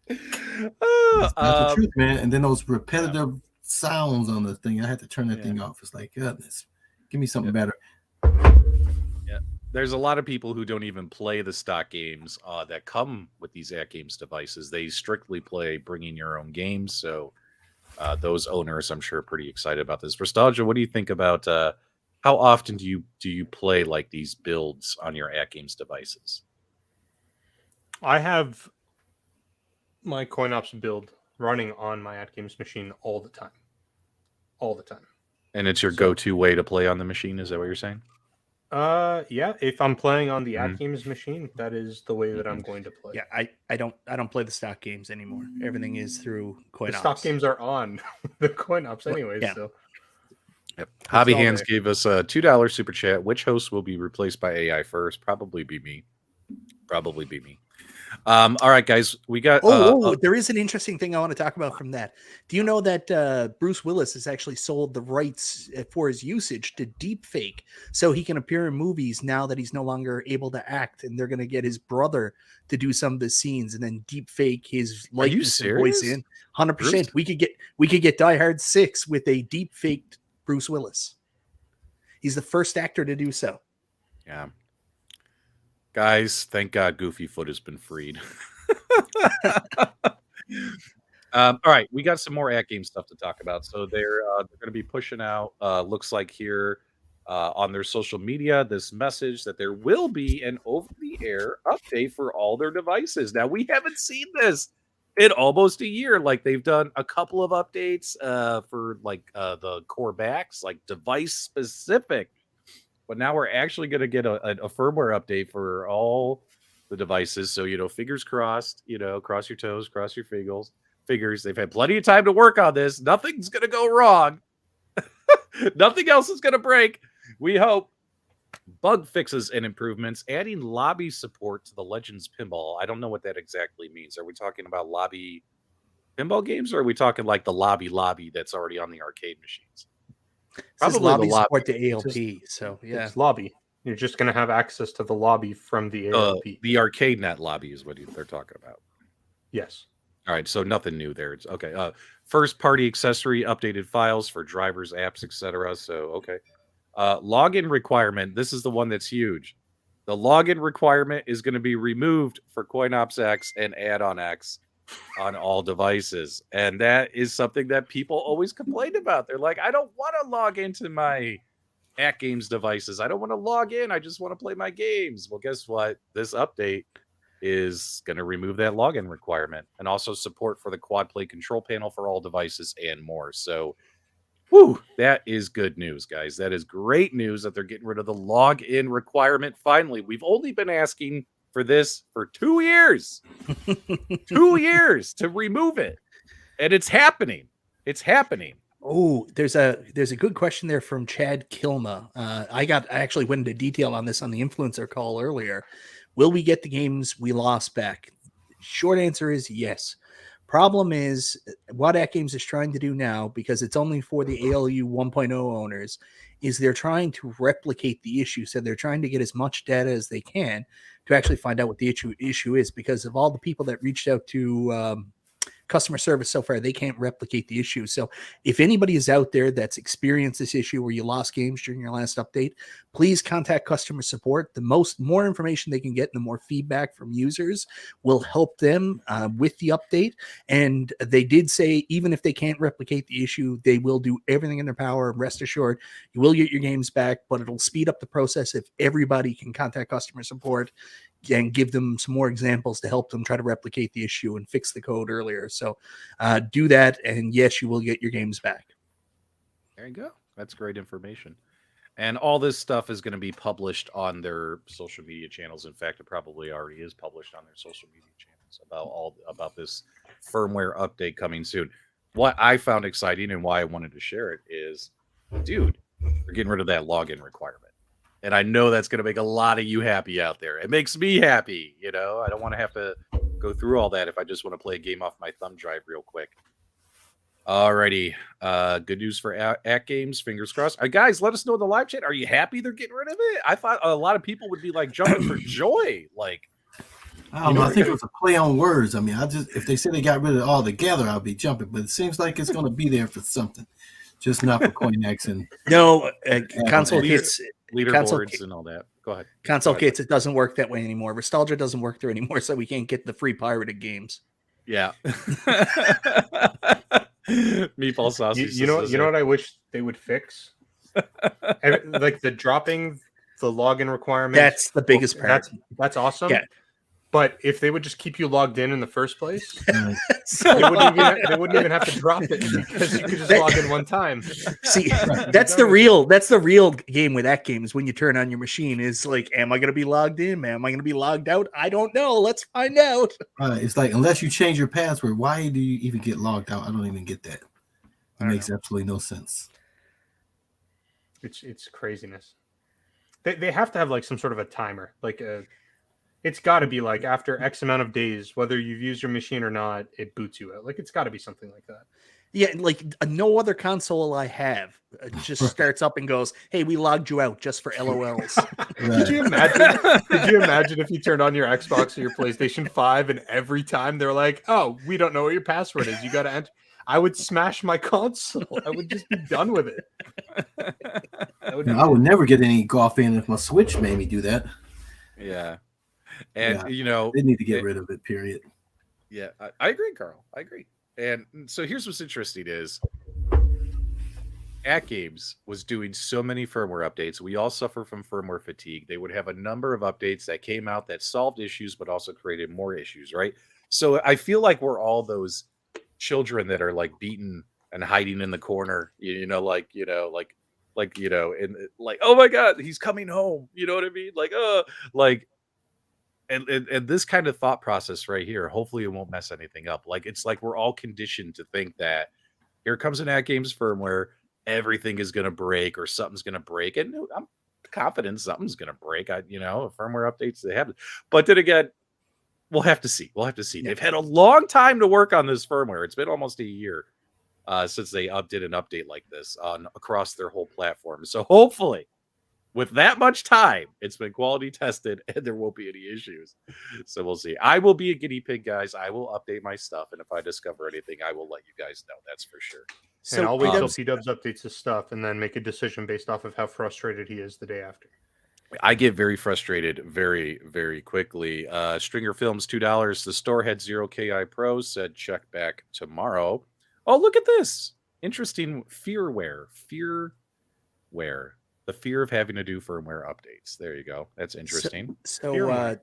That's the truth, man. And then those repetitive sounds on the thing, I had to turn that thing off. It's like, goodness, give me something better. Yeah, there's a lot of people who don't even play the stock games that come with these at games devices. They strictly play bringing your own games. So those owners, I'm sure, are pretty excited about this. Nostalgia, what do you think about how often do you play like these builds on your at games devices? I have my CoinOps build running on my at games machine all the time. And it's your go-to way to play on the machine. Is that what you're saying? Yeah. If I'm playing on the at games machine, that is the way that I'm going to play. Yeah, I don't play the stock games anymore. Everything is through CoinOps. The stock games are on the CoinOps anyways. Yeah. So Yep. Hobby Hands gave us a $2 super chat. Which host will be replaced by AI first? Probably be me. All right, guys, we got. There is an interesting thing I want to talk about from that. Do you know that Bruce Willis has actually sold the rights for his usage to deepfake, so he can appear in movies now that he's no longer able to act, and they're going to get his brother to do some of the scenes and then deepfake his likeness and voice in. 100%. We could get Die Hard 6 with a deepfaked Bruce Willis. He's the first actor to do so. Yeah. Guys, thank God Goofy Foot has been freed. All right, we got some more at game stuff to talk about. So they're going to be pushing out, looks like here on their social media, this message that there will be an over-the-air update for all their devices. Now, we haven't seen this in almost a year. Like, they've done a couple of updates for like the core backs, like device specific. But now we're actually going to get a firmware update for all the devices. So, fingers crossed, cross your toes, cross your fingers. They've had plenty of time to work on this. Nothing's going to go wrong. Nothing else is going to break. We hope. Bug fixes and improvements, adding lobby support to the Legends Pinball. I don't know what that exactly means. Are we talking about lobby pinball games, or are we talking like the lobby that's already on the arcade machines? Probably lobby support to ALP. So yeah, it's lobby. You're just going to have access to the lobby from the ALP. The arcade net lobby is what they're talking about. Yes. All right, so nothing new there. It's okay. First party accessory, updated files for drivers, apps, etc. So okay. Login requirement. This is the one that's huge. The login requirement is going to be removed for CoinOpsX and Add-on X on all devices, and that is something that people always complain about. They're like, I don't want to log into my at games devices. I don't want to log in. I just want to play my games. Well, guess what? This update is going to remove that login requirement, and also support for the quad play control panel for all devices and more. So that is good news, guys. That is great news that they're getting rid of the login requirement. Finally, we've only been asking for this for 2 years. 2 years to remove it. And it's happening. Oh, there's a good question there from Chad Kilma. I actually went into detail on this on the influencer call earlier. Will we get the games we lost back? Short answer is yes. Problem is, what At Games is trying to do now, because it's only for the ALU 1.0 owners, is they're trying to replicate the issue. So they're trying to get as much data as they can to actually find out what the issue is, because of all the people that reached out to customer service so far, they can't replicate the issue. So if anybody is out there that's experienced this issue where you lost games during your last update, please contact customer support. The more information they can get and the more feedback from users will help them with the update. And they did say, even if they can't replicate the issue, they will do everything in their power. Rest assured, you will get your games back, but it'll speed up the process if everybody can contact customer support and give them some more examples to help them try to replicate the issue and fix the code earlier. So do that, and yes, you will get your games back. There you go. That's great information. And all this stuff is going to be published on their social media channels. In fact, it probably already is published on their social media channels about this firmware update coming soon. What I found exciting and why I wanted to share it is, dude, they're getting rid of that login requirement. And I know that's going to make a lot of you happy out there. It makes me happy. You know, I don't want to have to go through all that if I just want to play a game off my thumb drive real quick. Alrighty. Good news for at games. Fingers crossed. Guys, let us know in the live chat. Are you happy they're getting rid of it? I thought a lot of people would be like jumping for joy. Like, I don't know. I think it was a play on words. I mean, if they say they got rid of it all together, I'll be jumping. But it seems like it's going to be there for something, just not for CoinOpsX and no console kits, leaderboards and all that. Go ahead. Console kits. It doesn't work that way anymore. Nostalgia doesn't work there anymore, so we can't get the free pirated games. Yeah. Meatball sausage. You know what I wish they would fix? Like the dropping the login requirement. That's the biggest part. That's awesome. Yeah. But if they would just keep you logged in the first place, So, they wouldn't even have to drop it because you could just log in one time. see, that's the real game with that game is when you turn on your machine is like, am I going to be logged in? Am I going to be logged out? I don't know. Let's find out. it's like, unless you change your password, why do you even get logged out? I don't even get that. It makes absolutely no sense. It's craziness. They have to have like some sort of a timer, like it's got to be like after X amount of days, whether you've used your machine or not, it boots you out. Like it's got to be something like that. Yeah, like no other console I have just starts up and goes, "Hey, we logged you out just for LOLs." Could you imagine? Could you imagine if you turned on your Xbox or your PlayStation 5 and every time they're like, "Oh, we don't know what your password is. You got to enter." I would smash my console. I would just be done with it. I would never get any golf in if my Switch made me do that. Yeah. And, they need to get rid of it, period. Yeah, I agree, Carl. I agree. And so here's what's interesting is At Games was doing so many firmware updates. We all suffer from firmware fatigue. They would have a number of updates that came out that solved issues, but also created more issues, right? So I feel like we're all those children that are like beaten and hiding in the corner, and like, oh my God, he's coming home. You know what I mean? And this kind of thought process right here, hopefully it won't mess anything up. Like, it's like we're all conditioned to think that here comes an At Games firmware, everything is going to break or something's going to break. And I'm confident something's going to break. Firmware updates, they have. But then again, we'll have to see. Yeah. They've had a long time to work on this firmware. It's been almost a year since they did an update like this across their whole platform. So hopefully, with that much time, it's been quality tested and there won't be any issues. So we'll see. I will be a guinea pig, guys. I will update my stuff. And if I discover anything, I will let you guys know. That's for sure. So and I'll wait till P-Dubs updates his stuff and then make a decision based off of how frustrated he is the day after. I get very frustrated very, very quickly. Stringer Films, $2. The store had 0KI Pro, said check back tomorrow. Oh, look at this. Interesting fearware. The fear of having to do firmware updates. There you go. That's interesting. So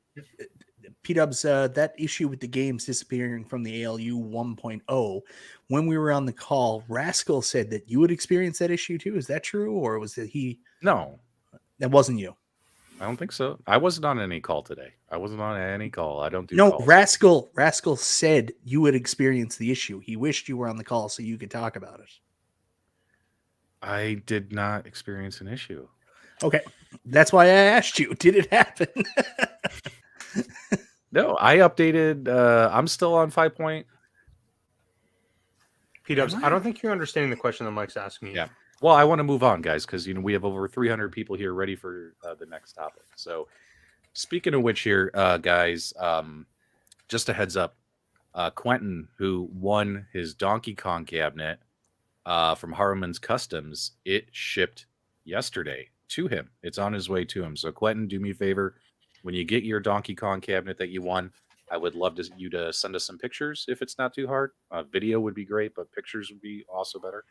P-Dubs, that issue with the games disappearing from the ALU 1.0, when we were on the call, Rascal said that you would experience that issue too. Is that true? Or was it he? No. That wasn't you. I don't think so. I wasn't on any call today. I don't do No, calls. Rascal said you would experience the issue. He wished you were on the call so you could talk about it. I did not experience an issue. Okay. That's why I asked you. Did it happen? No, I updated. I'm still on 5 point. P-Dubs, I don't think you're understanding the question that Mike's asking you. Yeah. Well, I want to move on, guys, because we have over 300 people here ready for the next topic. So, speaking of which, here, guys, just a heads up. Quentin, who won his Donkey Kong cabinet from Harriman's Customs, it shipped yesterday to him. It's on his way to him. So Quentin, do me a favor. When you get your Donkey Kong cabinet that you won, I would love you to send us some pictures if it's not too hard. Video would be great, but pictures would be also better.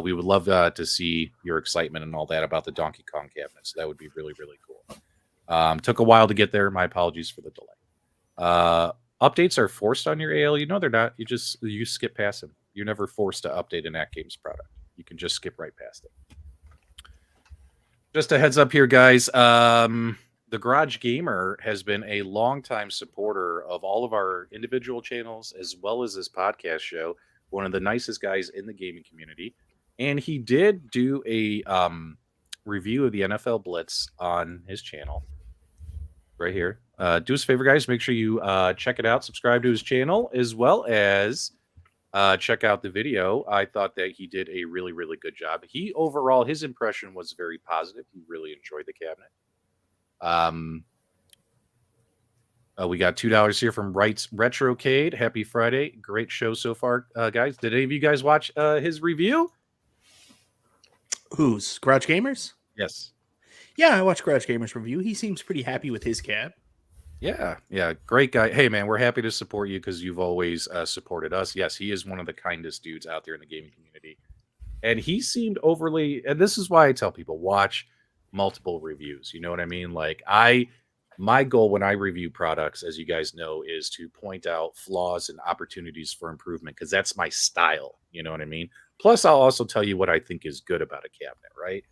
We would love to see your excitement and all that about the Donkey Kong cabinet. So that would be really, really cool. Took a while to get there. My apologies for the delay. Updates are forced on your AL. You know they're not. You skip past them. You're never forced to update an Act Games product. You can just skip right past it. Just a heads up here, guys. The Garage Gamer has been a longtime supporter of all of our individual channels as well as this podcast show. One of the nicest guys in the gaming community. And he did do a review of the NFL Blitz on his channel right here. Do us a favor, guys. Make sure you check it out. Subscribe to his channel as well as check out the video. I thought that he did a really, really good job. Overall, his impression was very positive. He really enjoyed the cabinet. We got $2 here from Retrocade. Happy Friday. Great show so far, guys. Did any of you guys watch his review? Who's Garage Gamers? Yes. Yeah, I watched Garage Gamers review. He seems pretty happy with his cab. Yeah. Great guy. Hey, man, we're happy to support you because you've always supported us. Yes, he is one of the kindest dudes out there in the gaming community. And he seemed overly, and this is why I tell people, watch multiple reviews. You know what I mean? Like my goal when I review products, as you guys know, is to point out flaws and opportunities for improvement because that's my style. You know what I mean? Plus, I'll also tell you what I think is good about a cabinet, right?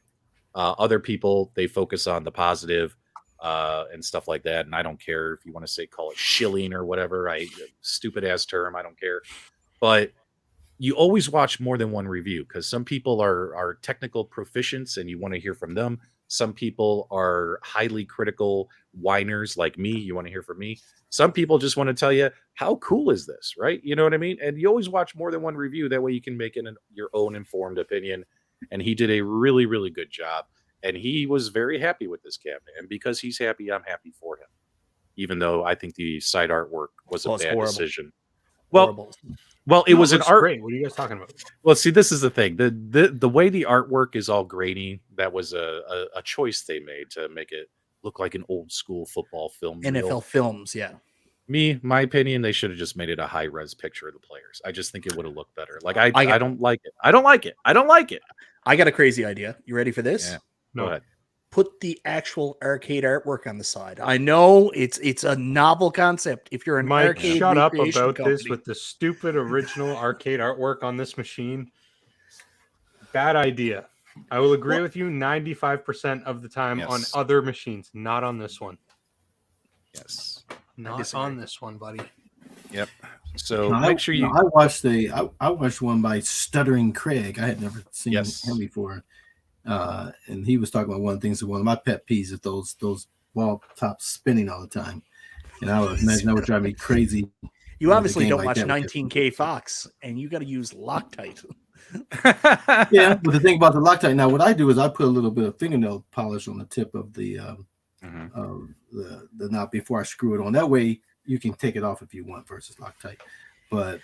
Other people, they focus on the positive and stuff like that. And I don't care if you want to call it shilling or whatever. Stupid ass term. I don't care. But you always watch more than one review because some people are technical proficients and you want to hear from them. Some people are highly critical whiners like me. You want to hear from me. Some people just want to tell you, how cool is this, right? You know what I mean? And you always watch more than one review. That way you can make your own informed opinion. And he did a really, really good job. And he was very happy with this cabinet. And because he's happy, I'm happy for him. Even though I think the side artwork was a bad decision. Well, it was an art. Great. What are you guys talking about? Well, see, this is the thing. The way the artwork is all grainy, that was a choice they made to make it look like an old school football film. NFL films, yeah. My opinion, they should have just made it a high res picture of the players. I just think it would have looked better. Like I don't like it. I don't like it. I got a crazy idea. You ready for this? Yeah. No. Go ahead. Put the actual arcade artwork on the side. I know it's a novel concept. If you're an Mike, arcade shut up recreation about company. this with the stupid original arcade artwork on this machine. Bad idea. I will agree with you 95% of the time on other machines, not on this one. Yes. Not on this one, buddy. Yep. So make sure you. I watched one by Stuttering Craig. I had never seen him before, and he was talking about one of the things. One of my pet peeves is those wall tops spinning all the time, and I would imagine that would drive me crazy. You obviously don't watch 19K Fox, and you got to use Loctite. Yeah, but the thing about the Loctite now, what I do is I put a little bit of fingernail polish on the tip of the knob before I screw it on. That way you can take it off if you want versus Loctite. But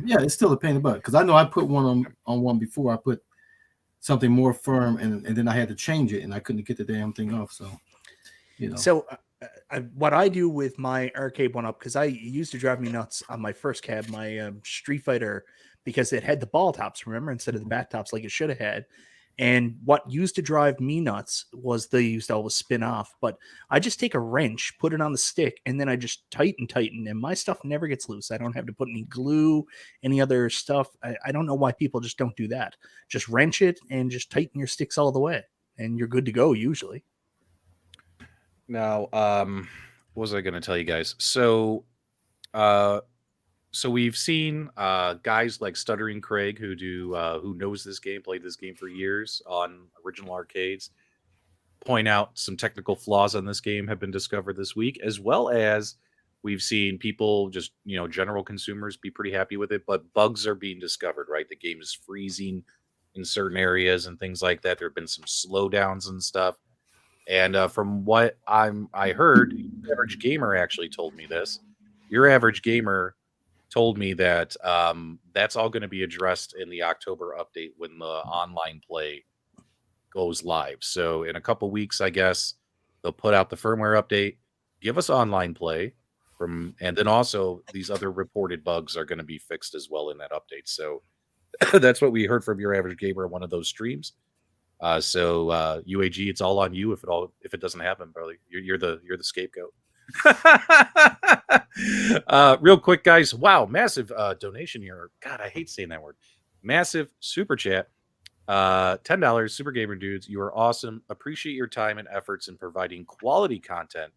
yeah, it's still a pain in the butt because I know I put one on one before. I put something more firm, and then I had to change it, and I couldn't get the damn thing off. So, you know. So what I do with my arcade one up, because I used to drive me nuts on my first cab, my Street Fighter, because it had the ball tops, remember, instead of the bat tops like it should have had. And what used to drive me nuts was they used to always spin off. But I just take a wrench, put it on the stick, and then I just tighten, and my stuff never gets loose. I don't have to put any glue, any other stuff. I don't know why people just don't do that. Just wrench it and just tighten your sticks all the way, and you're good to go usually. Now, what was I going to tell you guys? So we've seen guys like Stuttering Craig who knows this game, played this game for years on original arcades, point out some technical flaws on this game have been discovered this week, as well as we've seen people, just general consumers, be pretty happy with it, but bugs are being discovered, right? The game is freezing in certain areas and things like that. There have been some slowdowns and stuff. And from what I heard, Average Gamer actually told me this. Your Average Gamer told me that that's all going to be addressed in the October update when the online play goes live. So in a couple weeks, I guess they'll put out the firmware update, give us online play and then also these other reported bugs are going to be fixed as well in that update. So that's what we heard from your average gamer on one of those streams. So UAG, it's all on you if it doesn't happen, brother. You're the scapegoat. Real quick, guys. Wow, massive donation here. God, I hate saying that word. Massive super chat. $10 super gamer dudes. You are awesome. Appreciate your time and efforts in providing quality content.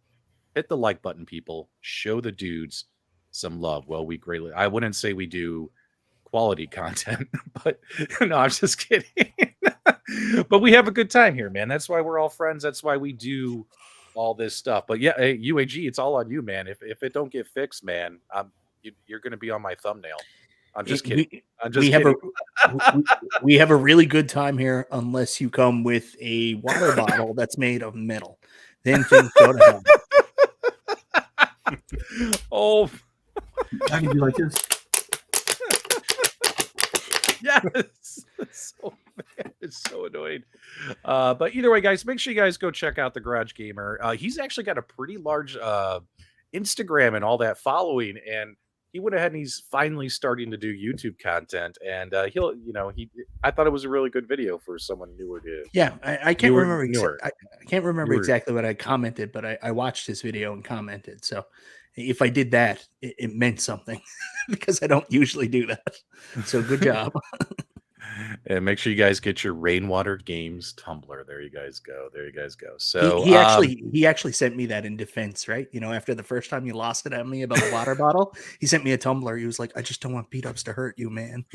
Hit the like button, people. Show the dudes some love. Well, I wouldn't say we do quality content, but no, I'm just kidding. But we have a good time here, man. That's why we're all friends. That's why we do all this stuff. But yeah, hey, UAG, it's all on you, man. If it don't get fixed, man, you're going to be on my thumbnail. I'm just kidding. We have a really good time here unless you come with a water bottle that's made of metal. Then things go to hell. Oh, I can do like this. yes. It's so annoying. But either way, guys, make sure you guys go check out the Garage Gamer. He's actually got a pretty large Instagram and all that following, and he went ahead and he's finally starting to do YouTube content. And I thought it was a really good video for someone newer to. Yeah, I can't remember. I can't remember exactly what I commented, but I watched his video and commented. So if I did that, it meant something because I don't usually do that. So good job. And make sure you guys get your Rainwater Games tumbler. There you guys go. So he actually sent me that in defense, right? After the first time you lost it at me about the water bottle, he sent me a tumbler. He was like, "I just don't want beat-ups to hurt you, man."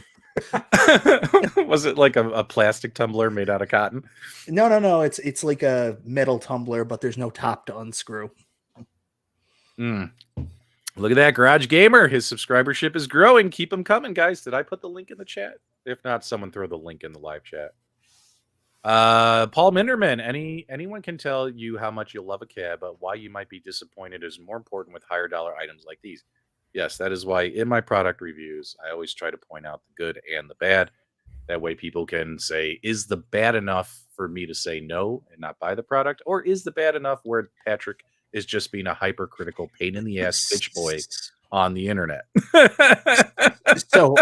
Was it like a plastic tumbler made out of cotton? No. It's like a metal tumbler, but there's no top to unscrew. Look at that, Garage Gamer. His subscribership is growing. Keep them coming, guys. Did I put the link in the chat? If not, someone throw the link in the live chat. Paul Minderman, anyone can tell you how much you love a cab, but why you might be disappointed is more important with higher dollar items like these. Yes, that is why in my product reviews, I always try to point out the good and the bad. That way people can say, is the bad enough for me to say no and not buy the product? Or is the bad enough where Patrick is just being a hypercritical pain in the ass bitch boy on the internet? So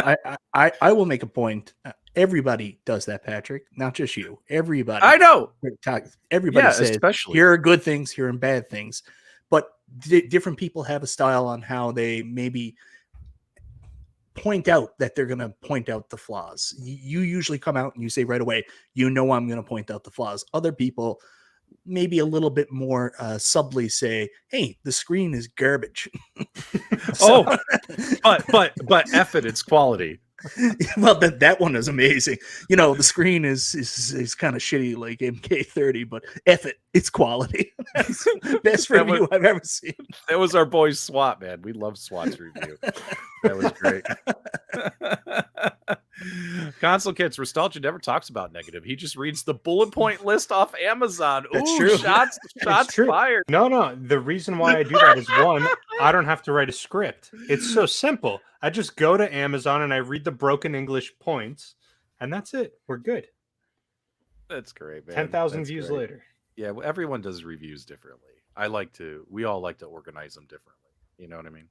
I will make a point. Everybody does that, Patrick. Not just you. Everybody. I know. Everybody says, especially here are good things, here are bad things. But different people have a style on how they maybe point out that they're going to point out the flaws. You usually come out and you say right away, I'm going to point out the flaws. Other people maybe a little bit more subtly say, hey, the screen is garbage. but F it, it's quality. Well, that one is amazing. The screen is kind of shitty like MK30, but F it, it's quality. Best review I've ever seen. That was our boy SWAT, man. We love SWAT's review. That was great. Console Kits, Nostalgia never talks about negative. He just reads the bullet point list off Amazon. That's true. Shots fired. No. The reason why I do that is one, I don't have to write a script. It's so simple. I just go to Amazon and I read the broken English points, and that's it. We're good. That's great, man. 10,000 views later. Yeah, well, everyone does reviews differently. We all like to organize them differently. You know what I mean?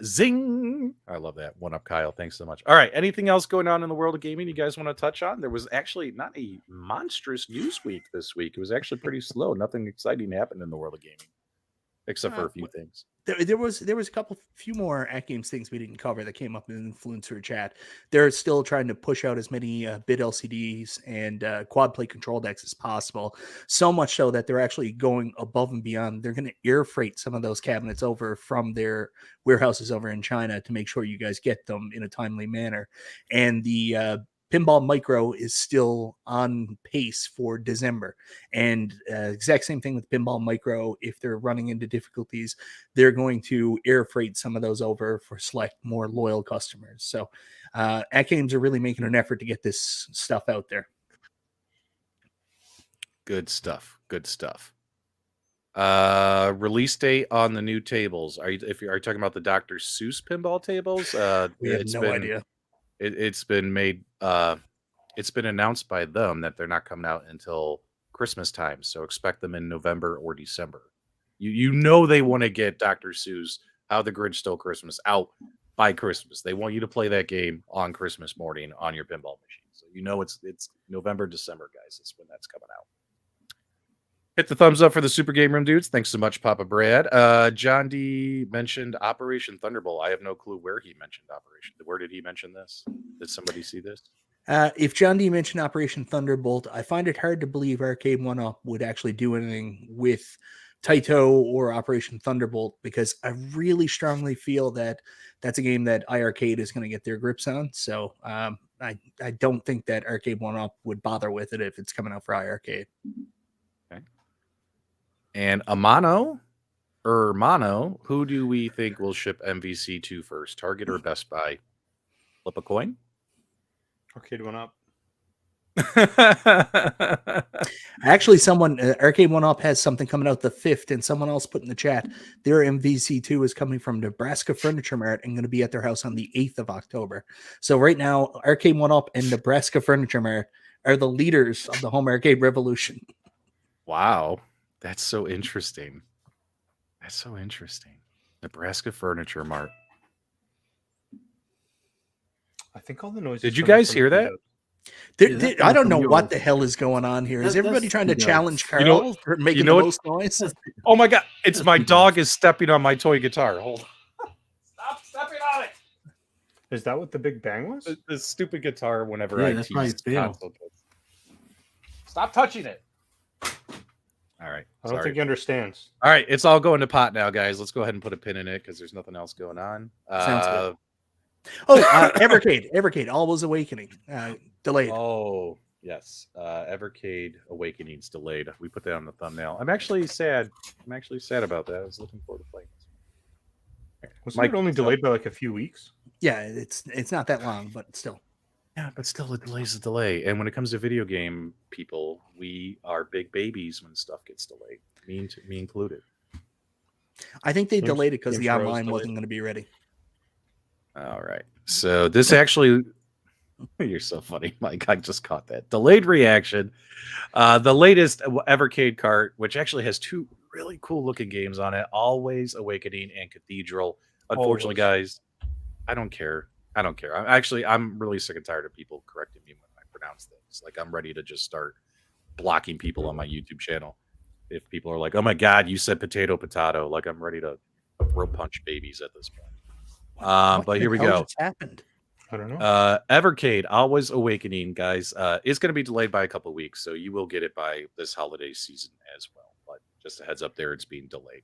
Zing! I love that. One up, Kyle. Thanks so much. All right. Anything else going on in the world of gaming you guys want to touch on? There was actually not a monstrous news week this week. It was actually pretty slow. Nothing exciting happened in the world of gaming, except for a few things. There was a few more At Games things we didn't cover that came up in influencer chat. They're still trying to push out as many bit LCDs and quad plate control decks as possible. So much so that they're actually going above and beyond. They're going to air freight some of those cabinets over from their warehouses over in China to make sure you guys get them in a timely manner. And the Pinball Micro is still on pace for December. And exact same thing with Pinball Micro. If they're running into difficulties, they're going to air freight some of those over for select more loyal customers. So At Games are really making an effort to get this stuff out there. Good stuff. Release date on the new tables. Are you talking about the Dr. Seuss pinball tables? We have no idea. It's been made. It's been announced by them that they're not coming out until Christmas time. So expect them in November or December. You know they want to get Dr. Seuss How the Grinch Stole Christmas out by Christmas. They want you to play that game on Christmas morning on your pinball machine. So you know it's November, December, guys. That's when that's coming out. Hit the thumbs up for the Super Game Room dudes. Thanks so much, Papa Brad. John D mentioned Operation Thunderbolt. I have no clue where he mentioned Operation. Where did he mention this? Did somebody see this? If John D mentioned Operation Thunderbolt, I find it hard to believe Arcade 1-Up would actually do anything with Taito or Operation Thunderbolt, because I really strongly feel that that's a game that iArcade is going to get their grips on. So I don't think that Arcade 1-Up would bother with it if it's coming out for iArcade. Okay. And Amano, who do we think will ship MVC2 first? Target or Best Buy? Flip a coin? Arcade 1-Up. Actually, someone Arcade 1-Up has something coming out the 5th, and someone else put in the chat their MVC2 is coming from Nebraska Furniture Mart and going to be at their house on the 8th of October. So right now, Arcade 1-Up and Nebraska Furniture Mart are the leaders of the home arcade revolution. Wow, that's so interesting. Nebraska Furniture Mart. I think all the noise. Did you guys hear that? I don't know what the hell is going on here. Is everybody trying to challenge Carl for making the most noise? Oh my God! It's my dog is stepping on my toy guitar. Hold on. Stop stepping on it. Is that what the Big Bang was? The stupid guitar. Whenever I that's tease right, console kids. Stop touching it. All right. I don't think he understands. All right, it's all going to pot now, guys. Let's go ahead and put a pin in it because there's nothing else going on. Sounds good. Evercade, Alwa's Awakening, delayed. Oh, yes. Evercade Awakening's delayed. We put that on the thumbnail. I'm actually sad. About that. I was looking forward to playing this. Wasn't it only delayed by like a few weeks? Yeah, it's not that long, but still. Yeah, but still, a delay's a delay. And when it comes to video game people, we are big babies when stuff gets delayed. Me included. I think they delayed it because the Games Rose online delayed. wasn't going to be ready. All right. So this actually, you're so funny, Mike. I just caught that. Delayed reaction. The latest Evercade cart, which actually has two really cool looking games on it, Always Awakening and Cathedral. Unfortunately, guys, I don't care. I'm really sick and tired of people correcting me when I pronounce things. Like, I'm ready to just start blocking people on my YouTube channel. If people are like, oh my God, you said potato. Like, I'm ready to throw punch babies at this point. But here we go. What's happened? I don't know. Evercade, Always Awakening, guys, is going to be delayed by a couple of weeks, so you will get it by this holiday season as well. But just a heads up there, it's being delayed.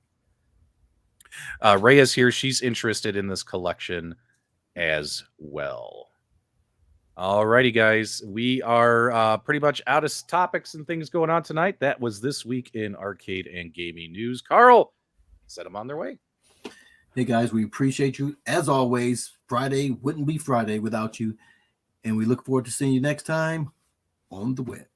Rhea's here. She's interested in this collection as well. Alrighty, guys. We are pretty much out of topics and things going on tonight. That was this week in arcade and gaming news. Carl, set them on their way. Hey guys, we appreciate you as always. Friday wouldn't be Friday without you, and we look forward to seeing you next time on the web.